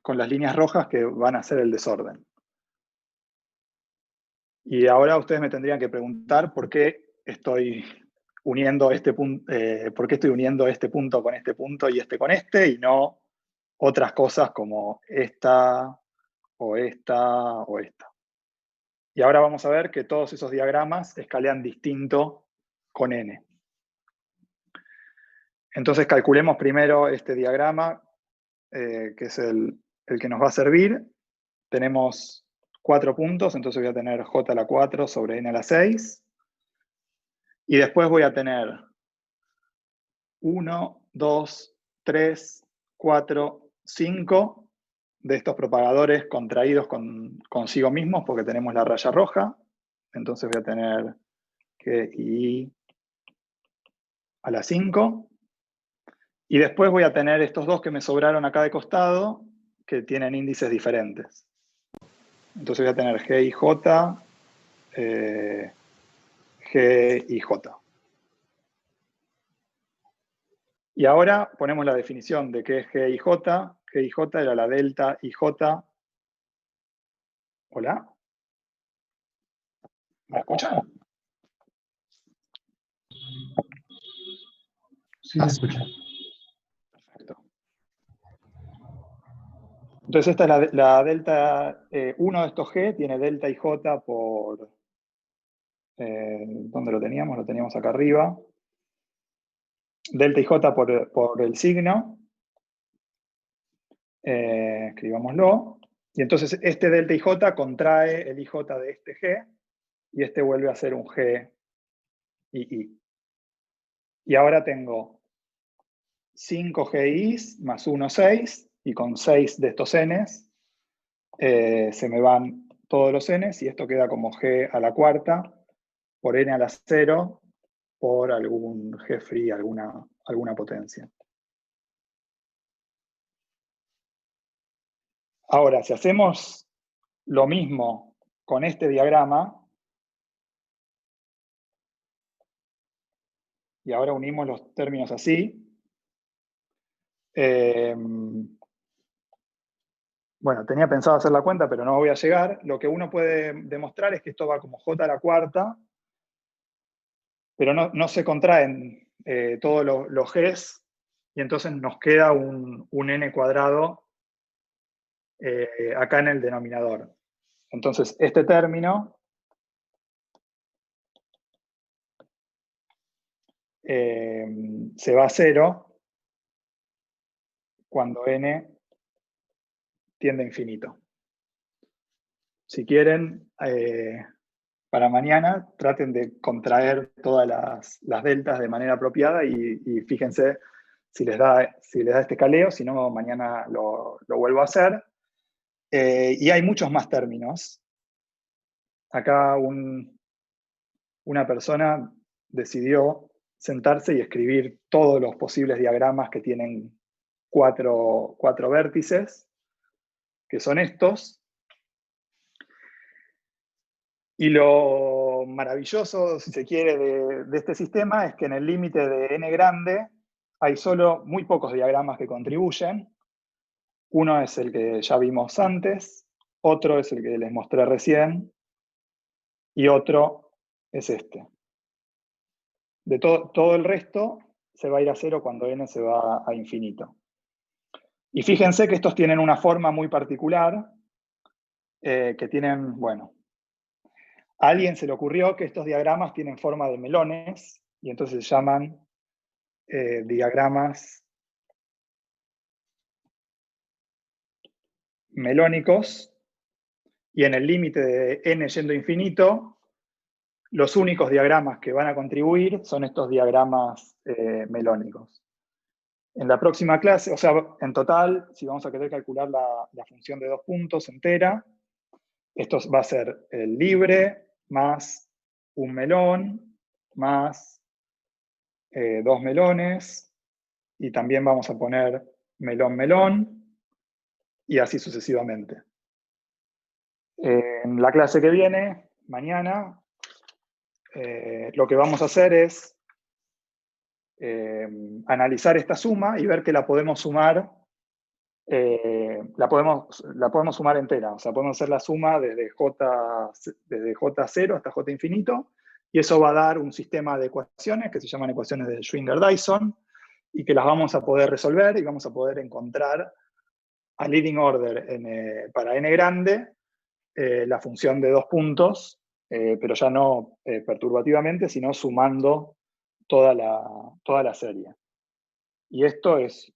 con las líneas rojas que van a hacer el desorden. Y ahora ustedes me tendrían que preguntar por qué estoy uniendo este punto, por qué estoy uniendo este punto con este punto y este con este, y no otras cosas como esta, o esta, o esta. Y ahora vamos a ver que todos esos diagramas escalean distinto con n. Entonces calculemos primero este diagrama, que es el que nos va a servir. Tenemos 4 puntos, entonces voy a tener j a la 4 sobre n a la 6. Y después voy a tener 1, 2, 3, 4, 5 de estos propagadores contraídos consigo mismos porque tenemos la raya roja. Entonces voy a tener que i a la 5. Y después voy a tener estos dos que me sobraron acá de costado, que tienen índices diferentes. Entonces voy a tener g y j, g y j. Y ahora ponemos la definición de qué es g y j. G y j era la delta y j. ¿Hola? ¿Me escuchan? Sí, se escucha. Perfecto. Entonces esta es la delta, uno de estos g tiene delta y j por... ¿dónde lo teníamos? Lo teníamos acá arriba. Delta y j por el signo. Escribámoslo. Y entonces este delta y j contrae el ij de este g, y este vuelve a ser un g y i. Y ahora tengo 5 GIs más 1, 6, y con 6 de estos n's se me van todos los n's, y esto queda como g a la cuarta por n a la 0 por algún g free, alguna potencia. Ahora, si hacemos lo mismo con este diagrama, y ahora unimos los términos así, bueno, tenía pensado hacer la cuenta, pero no voy a llegar. Lo que uno puede demostrar es que esto va como j a la cuarta, pero no se contraen todos los g's, y entonces nos queda un n cuadrado acá en el denominador. Entonces, este término se va a 0 cuando n tiende a infinito. Si quieren, para mañana traten de contraer todas las deltas de manera apropiada y fíjense si les da este caleo, si no, mañana lo vuelvo a hacer. Y hay muchos más términos. Acá una persona decidió sentarse y escribir todos los posibles diagramas que tienen cuatro vértices, que son estos. Y lo maravilloso, si se quiere, de este sistema es que en el límite de n grande hay solo muy pocos diagramas que contribuyen. Uno es el que ya vimos antes, otro es el que les mostré recién, y otro es este. De todo el resto se va a ir a 0 cuando n se va a infinito. Y fíjense que estos tienen una forma muy particular, que tienen, bueno, a alguien se le ocurrió que estos diagramas tienen forma de melones, y entonces se llaman diagramas melónicos, y en el límite de n yendo a infinito, los únicos diagramas que van a contribuir son estos diagramas melónicos. En la próxima clase, o sea, en total, si vamos a querer calcular la función de 2 puntos entera, esto va a ser el libre más un melón más 2 melones, y también vamos a poner melón, melón, y así sucesivamente. En la clase que viene, mañana, lo que vamos a hacer es analizar esta suma y ver que la podemos sumar, la podemos sumar entera. O sea, podemos hacer la suma desde J0 hasta J infinito, y eso va a dar un sistema de ecuaciones que se llaman ecuaciones de Schwinger-Dyson, y que las vamos a poder resolver y vamos a poder encontrar a leading order para n grande la función de 2 puntos, pero ya no perturbativamente, sino sumando toda la serie. Y esto es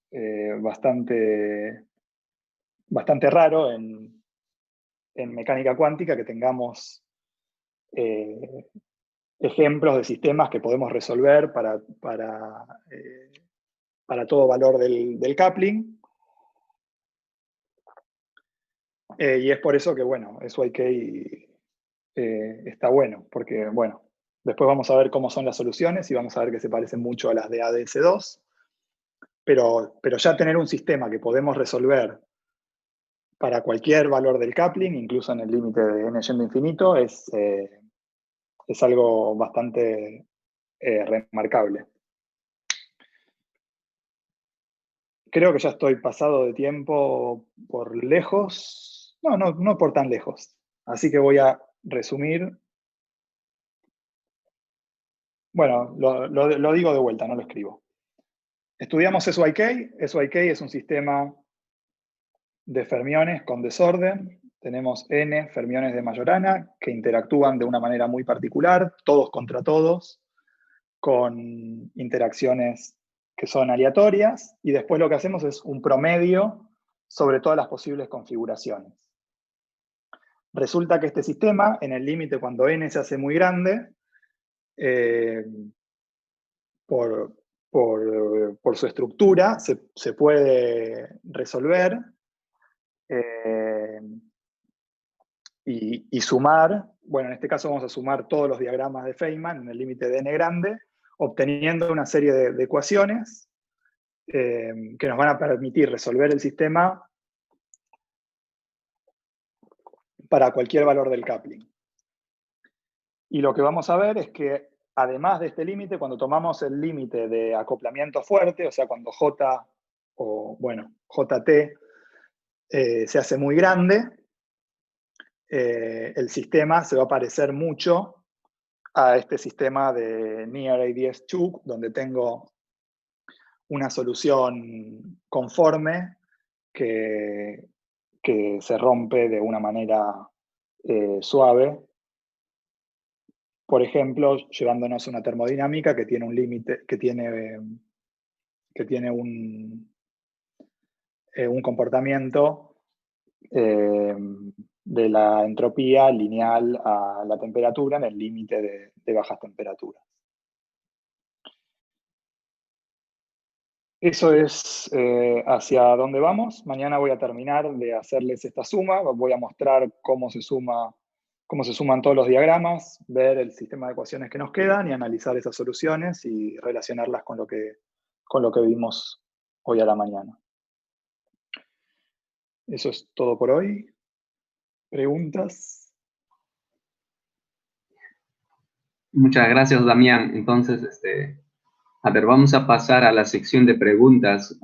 bastante raro en mecánica cuántica, que tengamos ejemplos de sistemas que podemos resolver para todo valor del coupling. Y es por eso que, bueno, SYK está bueno, porque, bueno, después vamos a ver cómo son las soluciones y vamos a ver que se parecen mucho a las de ADS2, pero ya tener un sistema que podemos resolver para cualquier valor del coupling, incluso en el límite de n yendo infinito, es algo bastante remarcable. Creo que ya estoy pasado de tiempo por lejos. No por tan lejos. Así que voy a resumir. Bueno, lo digo de vuelta, no lo escribo. Estudiamos SYK. SYK es un sistema de fermiones con desorden. Tenemos n fermiones de Majorana que interactúan de una manera muy particular, todos contra todos, con interacciones que son aleatorias, y después lo que hacemos es un promedio sobre todas las posibles configuraciones. Resulta que este sistema, en el límite cuando n se hace muy grande, por su estructura, se puede resolver y sumar. Bueno, en este caso vamos a sumar todos los diagramas de Feynman en el límite de n grande, obteniendo una serie de ecuaciones que nos van a permitir resolver el sistema para cualquier valor del coupling. Y lo que vamos a ver es que, además de este límite, cuando tomamos el límite de acoplamiento fuerte, o sea, cuando J o, bueno, JT se hace muy grande, el sistema se va a parecer mucho a este sistema de Near ADS2, donde tengo una solución conforme que se rompe de una manera suave. Por ejemplo, llevándonos a una termodinámica que tiene un límite, que tiene un comportamiento de la entropía lineal a la temperatura en el límite de bajas temperaturas. Eso es hacia dónde vamos. Mañana voy a terminar de hacerles esta suma. Voy a mostrar cómo se suman todos los diagramas, ver el sistema de ecuaciones que nos quedan y analizar esas soluciones y relacionarlas con lo que vimos hoy a la mañana. Eso es todo por hoy. ¿Preguntas? Muchas gracias, Damián. Entonces, a ver, vamos a pasar a la sección de preguntas.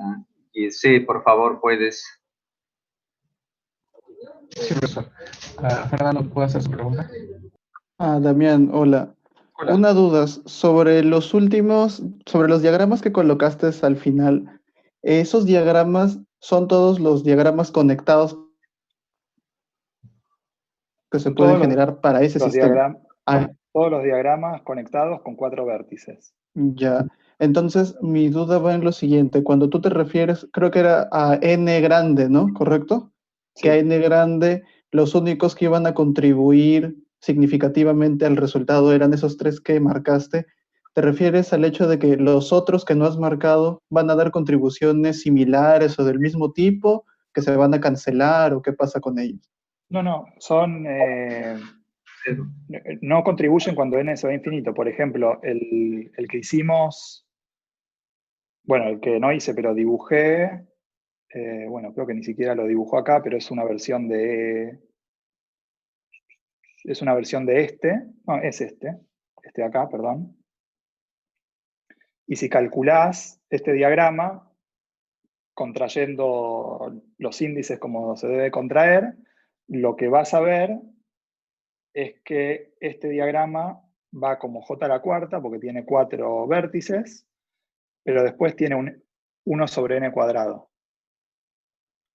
Y sí, por favor, puedes. Sí, profesor. Fernando, ¿puedo hacer su pregunta? Damián, hola. Hola. Una duda sobre los diagramas que colocaste al final. ¿Esos diagramas son todos los diagramas conectados que se pueden generar para ese sistema? Todos los diagramas conectados con 4 vértices. Ya. Entonces, mi duda va en lo siguiente. Cuando tú te refieres, creo que era a n grande, ¿no? ¿Correcto? Sí. Que a n grande, los únicos que iban a contribuir significativamente al resultado eran esos 3 que marcaste. ¿Te refieres al hecho de que los otros que no has marcado van a dar contribuciones similares o del mismo tipo, que se van a cancelar, o qué pasa con ellos? No, son... no contribuyen cuando n se va a infinito. Por ejemplo, el que hicimos... Bueno, el que no hice, pero dibujé... bueno, creo que ni siquiera lo dibujo acá, pero es una versión de... Es una versión de este. No, es este. este de acá, perdón. Y si calculás este diagrama, contrayendo los índices como se debe contraer, lo que vas a ver es que este diagrama va como j a la cuarta, porque tiene 4 vértices, pero después tiene 1 sobre n cuadrado.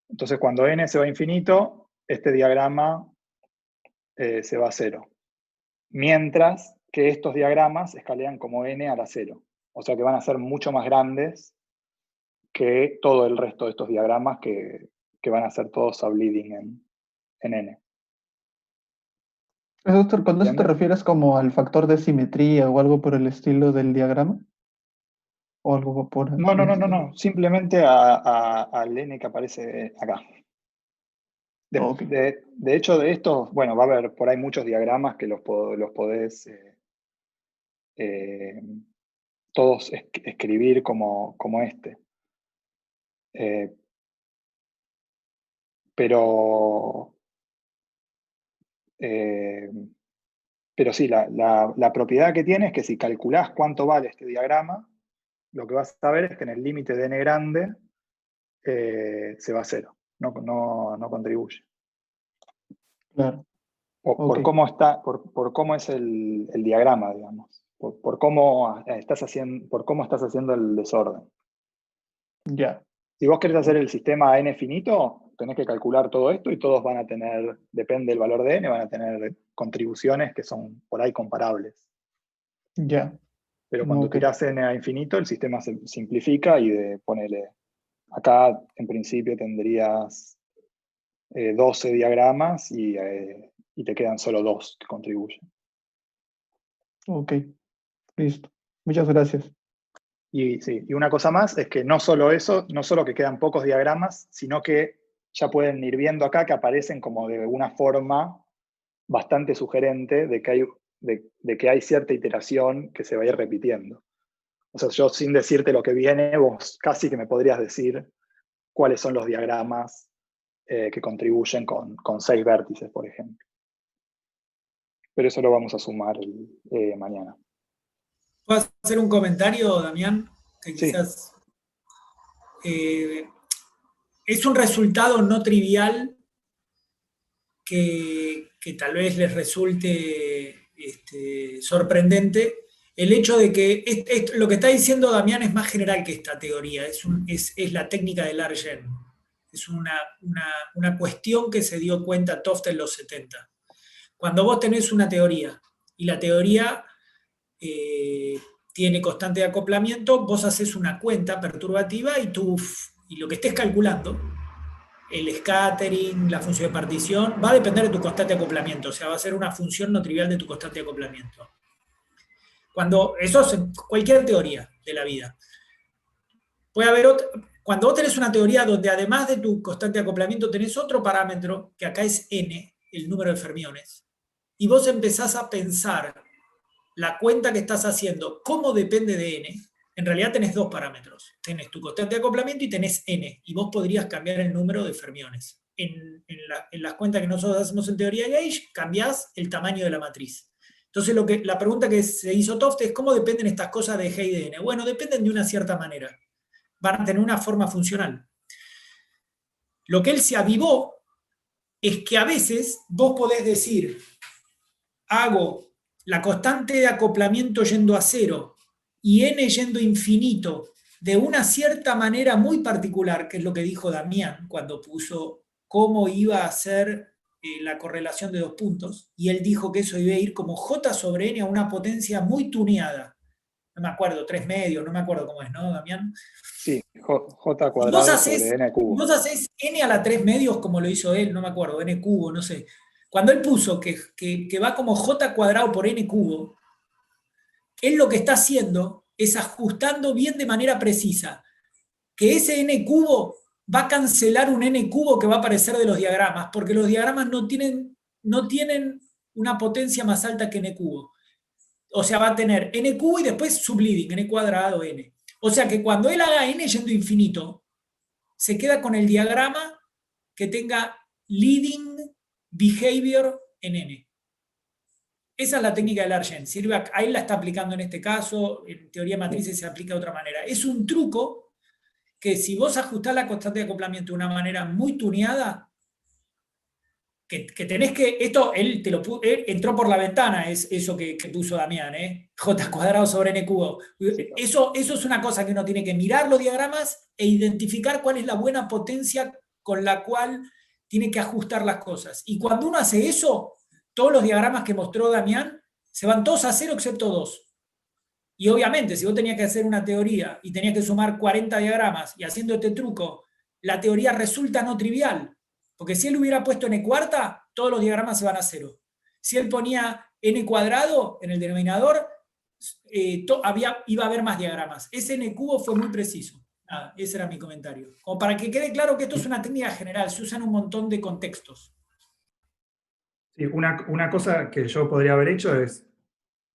Entonces, cuando n se va a infinito, este diagrama se va a 0. Mientras que estos diagramas escalean como n a la 0. O sea que van a ser mucho más grandes que todo el resto de estos diagramas que van a ser todos subleading en n. ¿Con eso te refieres como al factor de simetría o algo por el estilo del diagrama? ¿O algo por el estilo? No. Simplemente al n que aparece acá. Ok. De hecho, de estos, bueno, va a haber por ahí muchos diagramas que los podés todos escribir como este. Pero sí, la propiedad que tiene es que si calculás cuánto vale este diagrama, lo que vas a ver es que en el límite de n grande se va a 0, no contribuye. Claro. Por Ok. cómo está, por cómo es el diagrama, digamos. Por cómo estás haciendo el desorden. Ya. Si vos querés hacer el sistema n finito, tenés que calcular todo esto y todos van a tener, depende del valor de n, van a tener contribuciones que son por ahí comparables. Ya. Pero cuando Ok. tirás n a infinito, el sistema se simplifica y ponele, acá en principio tendrías 12 diagramas y te quedan solo 2 que contribuyen. Ok. Listo. Muchas gracias. Y una cosa más es que no solo eso, no solo que quedan pocos diagramas, sino que ya pueden ir viendo acá que aparecen como de una forma bastante sugerente de que hay cierta iteración que se va a ir repitiendo. O sea, yo sin decirte lo que viene, vos casi que me podrías decir cuáles son los diagramas que contribuyen con 6 vértices, por ejemplo. Pero eso lo vamos a sumar mañana. ¿Puedo hacer un comentario, Damián? Que Sí. quizás es un resultado no trivial que tal vez les resulte sorprendente. El hecho de que lo que está diciendo Damián es más general que esta teoría, es la técnica del Largen. Es una cuestión que se dio cuenta Toft en los 70. Cuando vos tenés una teoría y la teoría tiene constante de acoplamiento, vos haces una cuenta perturbativa y lo que estés calculando, el scattering, la función de partición, va a depender de tu constante de acoplamiento, o sea, va a ser una función no trivial de tu constante de acoplamiento. Eso es en cualquier teoría de la vida. Puede haber cuando vos tenés una teoría donde además de tu constante de acoplamiento tenés otro parámetro, que acá es n, el número de fermiones, y vos empezás a pensar la cuenta que estás haciendo, cómo depende de n, en realidad tenés dos parámetros. Tenés tu constante de acoplamiento y tenés n, y vos podrías cambiar el número de fermiones. En las cuentas que nosotros hacemos en teoría de gauge, cambiás el tamaño de la matriz. Entonces la pregunta que se hizo Toft es ¿cómo dependen estas cosas de G y de n? Bueno, dependen de una cierta manera. Van a tener una forma funcional. Lo que él se avivó es que a veces vos podés decir, hago la constante de acoplamiento yendo a 0 y n yendo a infinito de una cierta manera muy particular, que es lo que dijo Damián cuando puso cómo iba a ser la correlación de 2 puntos, y él dijo que eso iba a ir como j sobre n a una potencia muy tuneada. No me acuerdo, 3 medios, no me acuerdo cómo es, ¿no, Damián? Sí, j cuadrado sobre n cubo. Vos hacés n a la 3 medios como lo hizo él, no me acuerdo, n cubo, no sé. Cuando él puso que va como j cuadrado por n cubo, él lo que está haciendo es ajustando bien de manera precisa que ese n cubo va a cancelar un n cubo que va a aparecer de los diagramas, porque los diagramas no tienen una potencia más alta que n cubo. O sea, va a tener n cubo y después subleading, n cuadrado, n. O sea que cuando él haga n yendo infinito, se queda con el diagrama que tenga leading behavior en n. Esa es la técnica del Largen. Sirve, ahí la está aplicando en este caso, en teoría de matrices se aplica de otra manera. Es un truco que si vos ajustás la constante de acoplamiento de una manera muy tuneada, que tenés que, esto él entró por la ventana, es eso que puso Damián, J cuadrado sobre N cubo. Eso es una cosa que uno tiene que mirar los diagramas e identificar cuál es la buena potencia con la cual tiene que ajustar las cosas. Y cuando uno hace eso, todos los diagramas que mostró Damián se van todos a cero excepto 2. Y obviamente, si vos tenías que hacer una teoría y tenías que sumar 40 diagramas y haciendo este truco, la teoría resulta no trivial. Porque si él hubiera puesto n cuarta, todos los diagramas se van a cero. Si él ponía n cuadrado en el denominador, iba a haber más diagramas. Ese n cubo fue muy preciso. Nada, ese era mi comentario. Como para que quede claro que esto es una técnica general, se usa en un montón de contextos. Sí, una cosa que yo podría haber hecho es,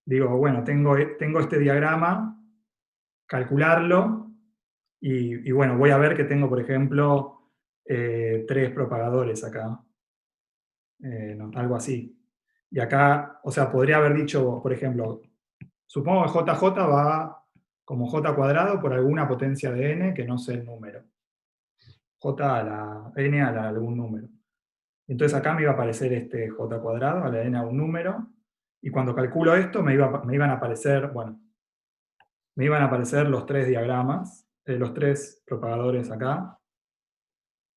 digo, bueno, tengo este diagrama, calcularlo, y bueno, voy a ver que tengo, por ejemplo, 3 propagadores acá. No, algo así. Y acá, o sea, podría haber dicho, por ejemplo, supongo que JJ va como J cuadrado por alguna potencia de n que no sé el número. J a la n a la algún número. Entonces acá me iba a aparecer este J cuadrado a la n a un número, y cuando calculo esto me iban a aparecer, bueno, me iban a aparecer los 3 diagramas, los 3 propagadores acá.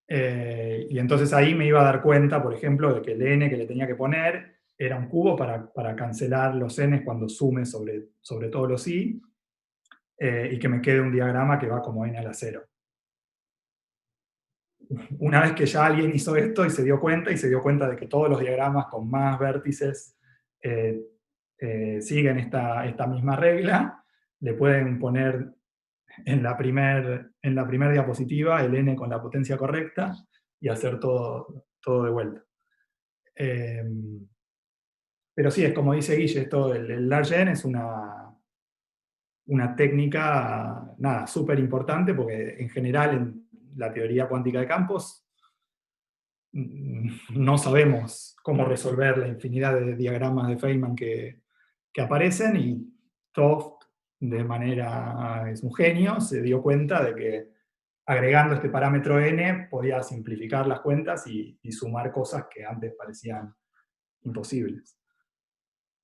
Y entonces ahí me iba a dar cuenta, por ejemplo, de que el n que le tenía que poner era un cubo para cancelar los n cuando sume sobre todos los i, y que me quede un diagrama que va como n a la 0. Una vez que ya alguien hizo esto y se dio cuenta de que todos los diagramas con más vértices siguen esta misma regla, le pueden poner en la primer diapositiva el n con la potencia correcta y hacer todo de vuelta. Pero sí, es como dice Guille, el large n es una técnica, nada, súper importante, porque en general en la teoría cuántica de campos no sabemos cómo resolver la infinidad de diagramas de Feynman que aparecen, y Toft, de manera, es un genio, se dio cuenta de que agregando este parámetro n podía simplificar las cuentas y sumar cosas que antes parecían imposibles.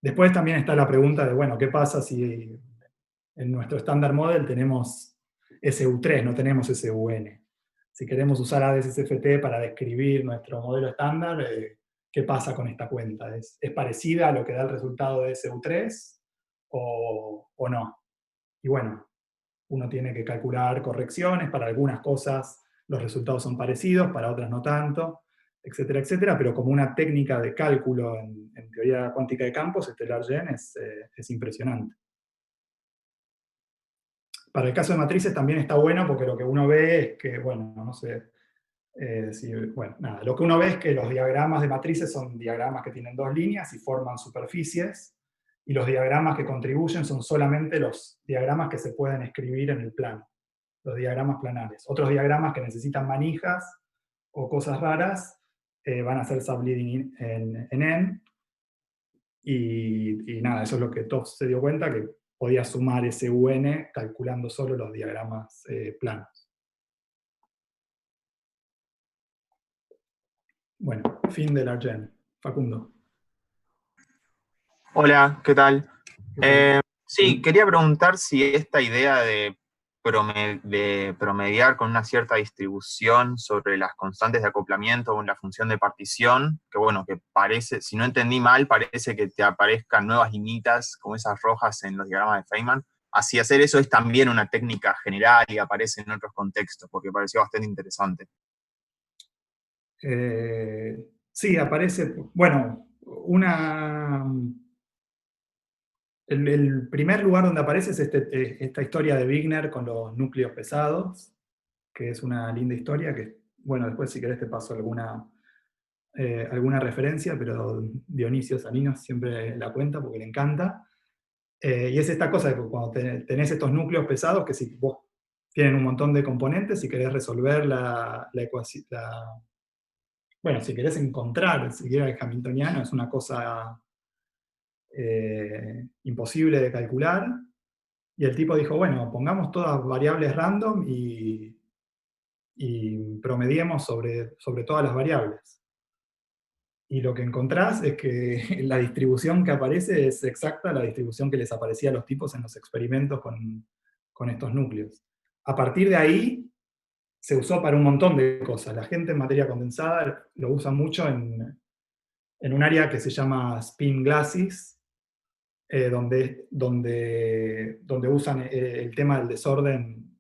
Después también está la pregunta de, bueno, ¿qué pasa si en nuestro Standard Model tenemos SU3, no tenemos SUN? Si queremos usar ADSSFT para describir nuestro modelo estándar, ¿qué pasa con esta cuenta? ¿Es parecida a lo que da el resultado de SU3 o no? Y bueno, uno tiene que calcular correcciones, para algunas cosas los resultados son parecidos, para otras no tanto, etcétera, etcétera, pero como una técnica de cálculo en teoría cuántica de campos, este large n es impresionante. Para el caso de matrices también está bueno, porque lo que uno ve es que, bueno, no sé, nada, lo que uno ve es que los diagramas de matrices son diagramas que tienen 2 líneas y forman superficies, y los diagramas que contribuyen son solamente los diagramas que se pueden escribir en el plano, los diagramas planares. Otros diagramas que necesitan manijas o cosas raras van a ser subleading en N, y nada, eso es lo que Toft se dio cuenta, que podía sumar ese UN calculando solo los diagramas planos. Bueno, fin de large n. Facundo. Hola, ¿qué tal? Sí, quería preguntar si esta idea de promediar con una cierta distribución sobre las constantes de acoplamiento o en la función de partición, que bueno, que parece, si no entendí mal, parece que te aparezcan nuevas linitas como esas rojas en los diagramas de Feynman. Así, hacer eso es también una técnica general y aparece en otros contextos, porque pareció bastante interesante. Sí, aparece, bueno, el primer lugar donde aparece es esta historia de Wigner con los núcleos pesados, que es una linda historia, que, bueno, después si querés te paso alguna referencia, pero Dionisio Salinos siempre la cuenta porque le encanta. Y es esta cosa de que cuando tenés estos núcleos pesados, que si vos tienen un montón de componentes, si querés resolver la ecuación, bueno, si querés encontrar siquiera el hamiltoniano, es una cosa imposible de calcular, y el tipo dijo, bueno, pongamos todas variables random y promediemos sobre todas las variables. Y lo que encontrás es que la distribución que aparece es exacta a la distribución que les aparecía a los tipos en los experimentos con estos núcleos. A partir de ahí, se usó para un montón de cosas. La gente en materia condensada lo usa mucho en un área que se llama spin glasis, donde usan el tema del desorden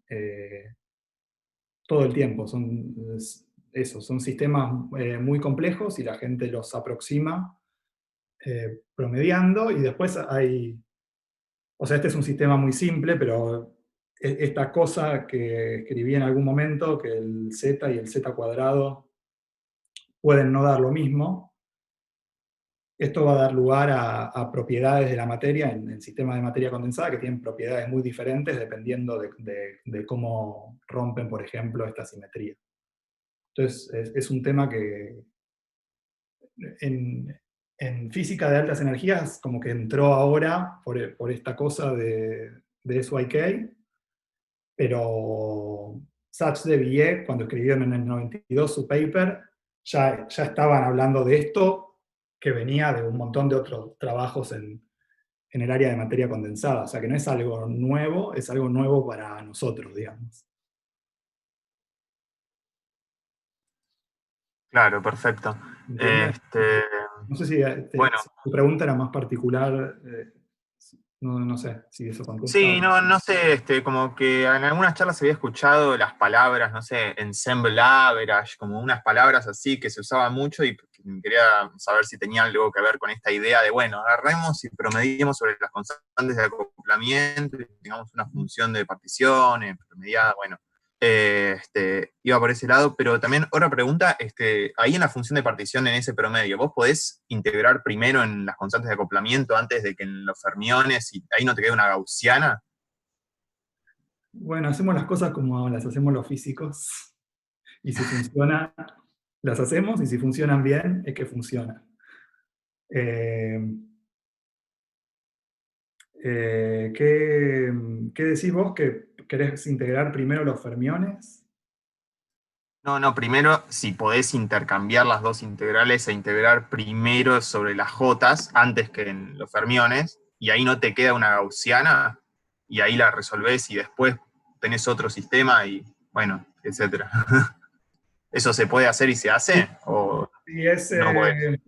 todo el tiempo. Son sistemas muy complejos y la gente los aproxima promediando, y después hay... O sea, este es un sistema muy simple, pero esta cosa que escribí en algún momento, que el z y el z cuadrado pueden no dar lo mismo, esto va a dar lugar a propiedades de la materia en el sistema de materia condensada que tienen propiedades muy diferentes dependiendo de cómo rompen, por ejemplo, esta simetría. Entonces, es un tema que en física de altas energías como que entró ahora por esta cosa de SYK, pero Sachs-de-Villiers, cuando escribieron en el 92 su paper, ya estaban hablando de esto, que venía de un montón de otros trabajos en el área de materia condensada. O sea que no es algo nuevo, es algo nuevo para nosotros, digamos. Claro, perfecto. No sé si bueno. si tu pregunta era más particular, no sé si eso contesta. Sí, no sé, como que en algunas charlas había escuchado las palabras, no sé, ensemble average, como unas palabras así que se usaban mucho, y quería saber si tenía algo que ver con esta idea de, bueno, agarremos y promediemos sobre las constantes de acoplamiento, y tengamos una función de partición promediada, bueno. Iba por ese lado, pero también otra pregunta, ahí en la función de partición, en ese promedio, ¿vos podés integrar primero en las constantes de acoplamiento antes de que en los fermiones, y ahí no te quede una gaussiana? Bueno, hacemos las cosas como las hacemos los físicos, y si funciona, las hacemos, y si funcionan bien, es que funcionan. ¿Qué decís vos? ¿Que querés integrar primero los fermiones? No, primero, si podés intercambiar las dos integrales e integrar primero sobre las jotas antes que en los fermiones, y ahí no te queda una gaussiana, y ahí la resolvés y después tenés otro sistema y, bueno, etc. ¿Eso se puede hacer y se hace? ¿O sí, no podés?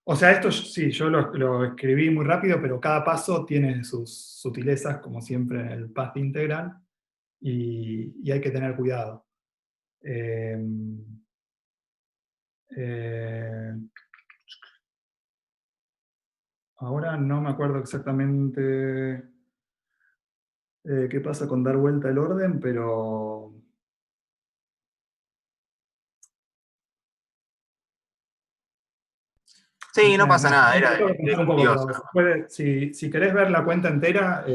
O sea, esto sí, yo lo escribí muy rápido, pero cada paso tiene sus sutilezas, como siempre en el path integral, y hay que tener cuidado. Ahora no me acuerdo exactamente qué pasa con dar vuelta el orden, pero... Sí, no pasa nada, era curioso. Si querés ver la cuenta entera,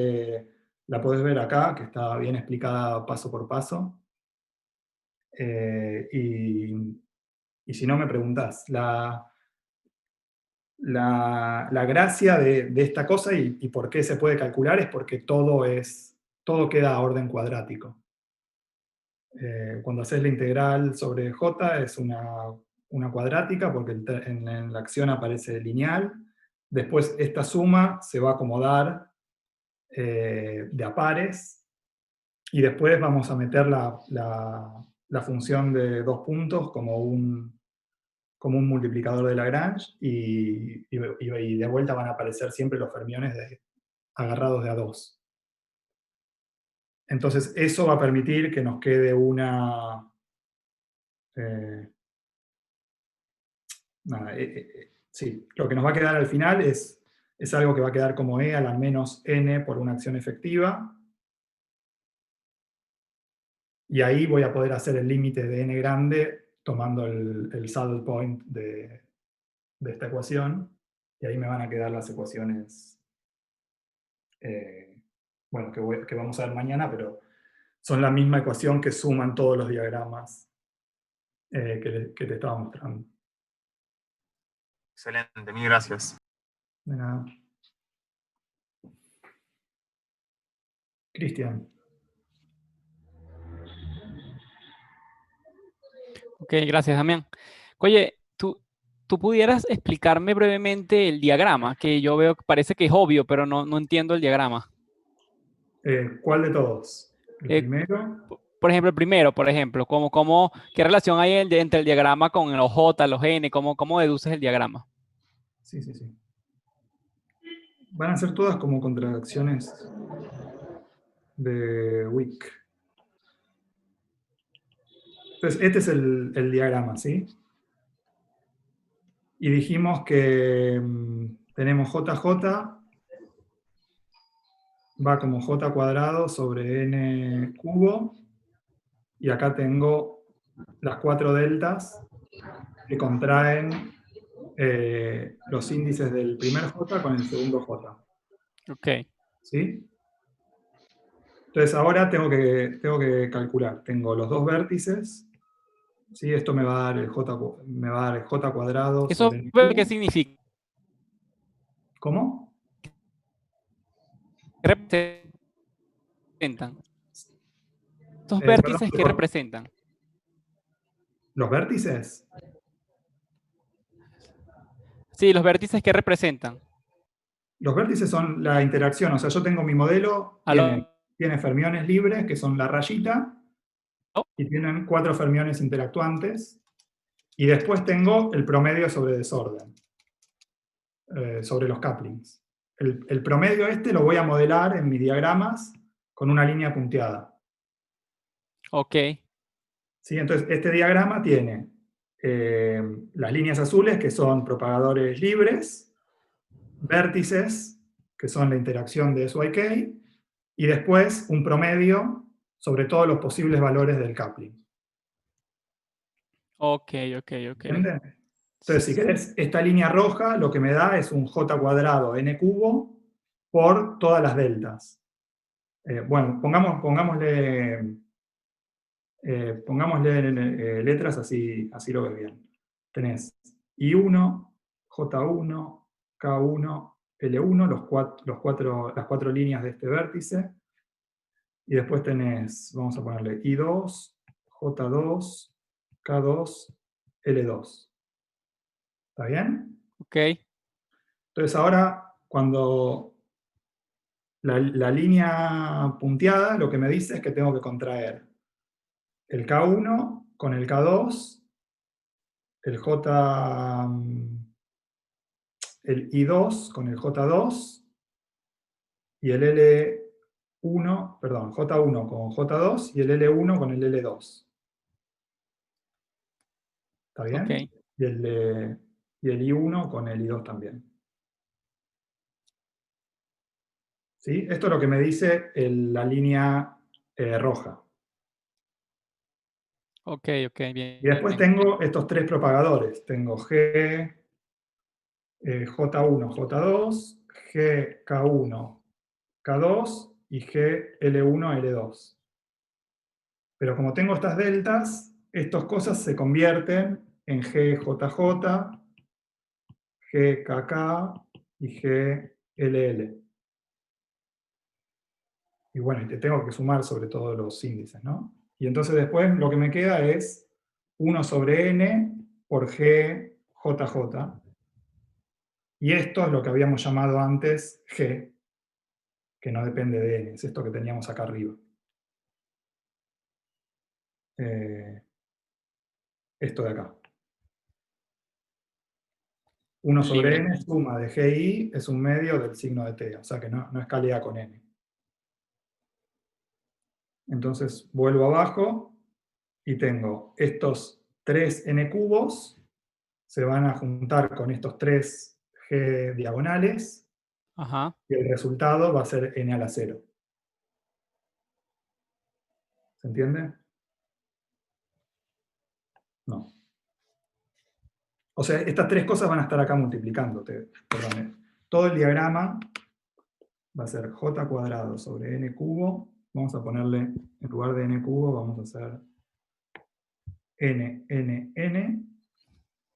la podés ver acá, que está bien explicada paso por paso. Y si no, me preguntás. La gracia de esta cosa y por qué se puede calcular es porque todo queda a orden cuadrático. Cuando haces la integral sobre j es una cuadrática, porque en la acción aparece lineal. Después esta suma se va a acomodar de a pares, y después vamos a meter la función de 2 puntos como un multiplicador de Lagrange, y de vuelta van a aparecer siempre los fermiones agarrados de a 2. Entonces eso va a permitir que nos quede una... sí, lo que nos va a quedar al final es algo que va a quedar como E a la menos n por una acción efectiva. Y ahí voy a poder hacer el límite de n grande tomando el saddle point de esta ecuación. Y ahí me van a quedar las ecuaciones, bueno, que vamos a ver mañana, pero son la misma ecuación que suman todos los diagramas que te estaba mostrando. Excelente, mil gracias. De nada. Cristian. Ok, gracias, Damián. Oye, ¿tú pudieras explicarme brevemente el diagrama? Que yo veo que parece que es obvio, pero no entiendo el diagrama. ¿Cuál de todos? ¿El Eh, primero? Por ejemplo, el primero, por ejemplo, ¿qué relación hay entre el diagrama con los J, los N? ¿Cómo deduces el diagrama? Sí. Van a ser todas como contracciones de Wick. Entonces, este es el diagrama, ¿sí? Y dijimos que tenemos JJ, va como J cuadrado sobre N cubo, y acá tengo las 4 deltas que contraen los índices del primer J con el segundo J. Ok. ¿Sí? Entonces ahora tengo que calcular. Tengo los dos vértices. ¿Sí? Esto me va a dar el J cuadrado ¿Eso sobre N qué cubo. significa? ¿Cómo? ¿Qué representan? ¿Estos Perdón, vértices qué representan? ¿los vértices? Sí, los vértices qué representan. Los vértices son la interacción. O sea, yo tengo mi modelo, ¿Aló? tiene fermiones libres, que son la rayita, ¿Oh? y tienen 4 fermiones interactuantes. Y después tengo el promedio sobre desorden, sobre los couplings. El promedio este lo voy a modelar en mis diagramas con una línea punteada. Ok. ¿Sí? Entonces, este diagrama tiene las líneas azules, que son propagadores libres, vértices, que son la interacción de SYK, y después un promedio sobre todos los posibles valores del coupling. Ok. ¿Entiendes? Entonces, si querés, esta línea roja lo que me da es un J cuadrado N cubo por todas las deltas. Bueno, pongámosle letras así lo ves bien. Tenés I1, J1, K1, L1, las 4 líneas de este vértice. Y después tenés, vamos a ponerle I2, J2, K2, L2. ¿Está bien? Ok. Entonces ahora, cuando la línea punteada, lo que me dice es que tengo que contraer el K1 con el K2, el el I2 con el J2, y el L1, perdón, J1 con J2 y el L1 con el L2. ¿Está bien? Ok. Y el I1 con el I2 también. ¿Sí? Esto es lo que me dice la línea roja. Ok, bien. Y después tengo estos 3 propagadores. Tengo G, J1, J2, G, K1, K2 y G, L1, L2. Pero como tengo estas deltas, estas cosas se convierten en GJJ, GKK y GLL. Y bueno, y te tengo que sumar sobre todo los índices, ¿no? Y entonces después lo que me queda es 1 sobre n por GJJ. Y esto es lo que habíamos llamado antes G, que no depende de n, es esto que teníamos acá arriba. Esto de acá. 1 sobre Libre. n, suma de GI, es un medio del signo de t, o sea que no es calidad con n. Entonces vuelvo abajo y tengo estos 3 n cubos, se van a juntar con estos 3 g diagonales, Ajá. y el resultado va a ser n a la 0. ¿Se entiende? No. O sea, estas 3 cosas van a estar acá multiplicándote. Perdón. Todo el diagrama va a ser j cuadrado sobre n cubo. Vamos a ponerle, en lugar de n cubo, vamos a hacer n.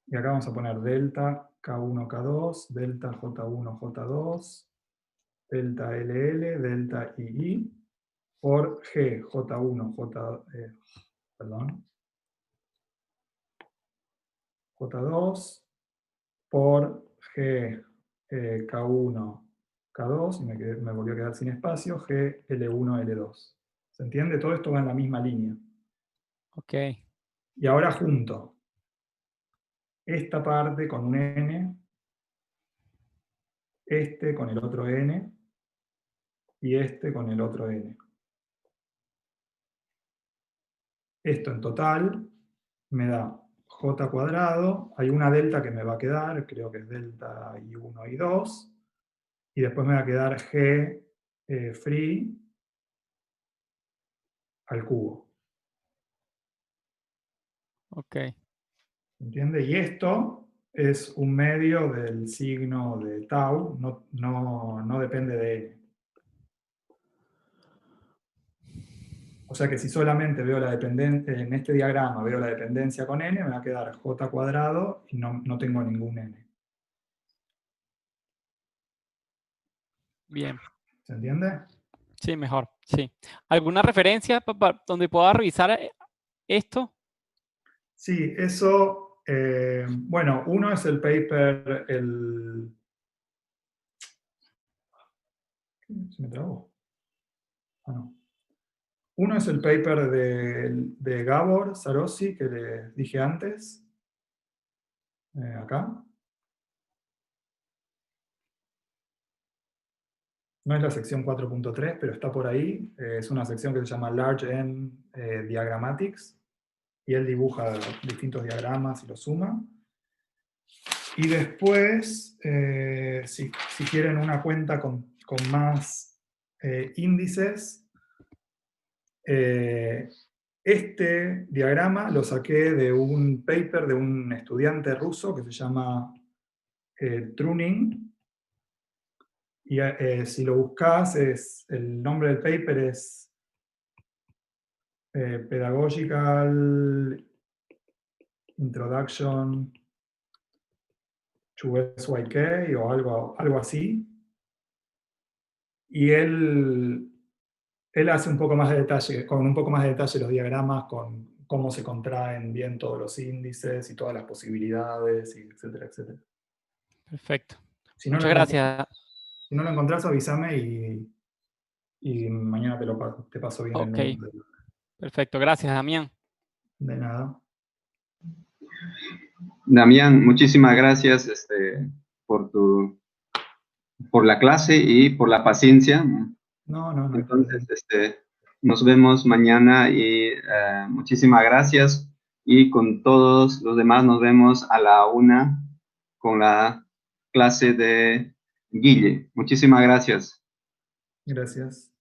Y acá vamos a poner delta K1, K2, delta J1, J2, delta LL, delta II. por G, J1, J2 por G, K1, K2, y me volvió a quedar sin espacio, G, L1, L2. ¿Se entiende? Todo esto va en la misma línea. Ok. Y ahora junto esta parte con un N, este con el otro N, y este con el otro N. Esto en total me da J cuadrado, hay una delta que me va a quedar, creo que es delta I1 y 2, y después me va a quedar G free al cubo. Ok. ¿Entiende? Y esto es un medio del signo de tau, no depende de n. O sea que si solamente veo la dependencia, en este diagrama veo la dependencia con n, me va a quedar j cuadrado y no tengo ningún n. Bien. ¿Se entiende? Sí, mejor. Sí. ¿Alguna referencia donde pueda revisar esto? Sí, eso, bueno, uno es el paper, ¿se me trabó? Ah, no. Uno es el paper de Gabor Sarosi, que les dije antes, acá. No es la sección 4.3, pero está por ahí. Es una sección que se llama Large N Diagrammatics, y él dibuja distintos diagramas y los suma. Y después, si quieren una cuenta con más índices, este diagrama lo saqué de un paper de un estudiante ruso que se llama Trunin. Y si lo buscas, el nombre del paper es Pedagogical Introduction to SYK o algo así. Y él hace un poco más de detalle, con un poco más de detalle los diagramas, con cómo se contraen bien todos los índices y todas las posibilidades, y etcétera, etcétera. Perfecto. Si no Muchas gracias. Si no lo encontrás, avísame y mañana te paso bien el Ok. número. Perfecto. Gracias, Damián. De nada. Damián, muchísimas gracias por la clase y por la paciencia. No hay Entonces, problema. nos vemos mañana y muchísimas gracias. Y con todos los demás nos vemos a la 1 con la clase de Guille. Muchísimas gracias. Gracias.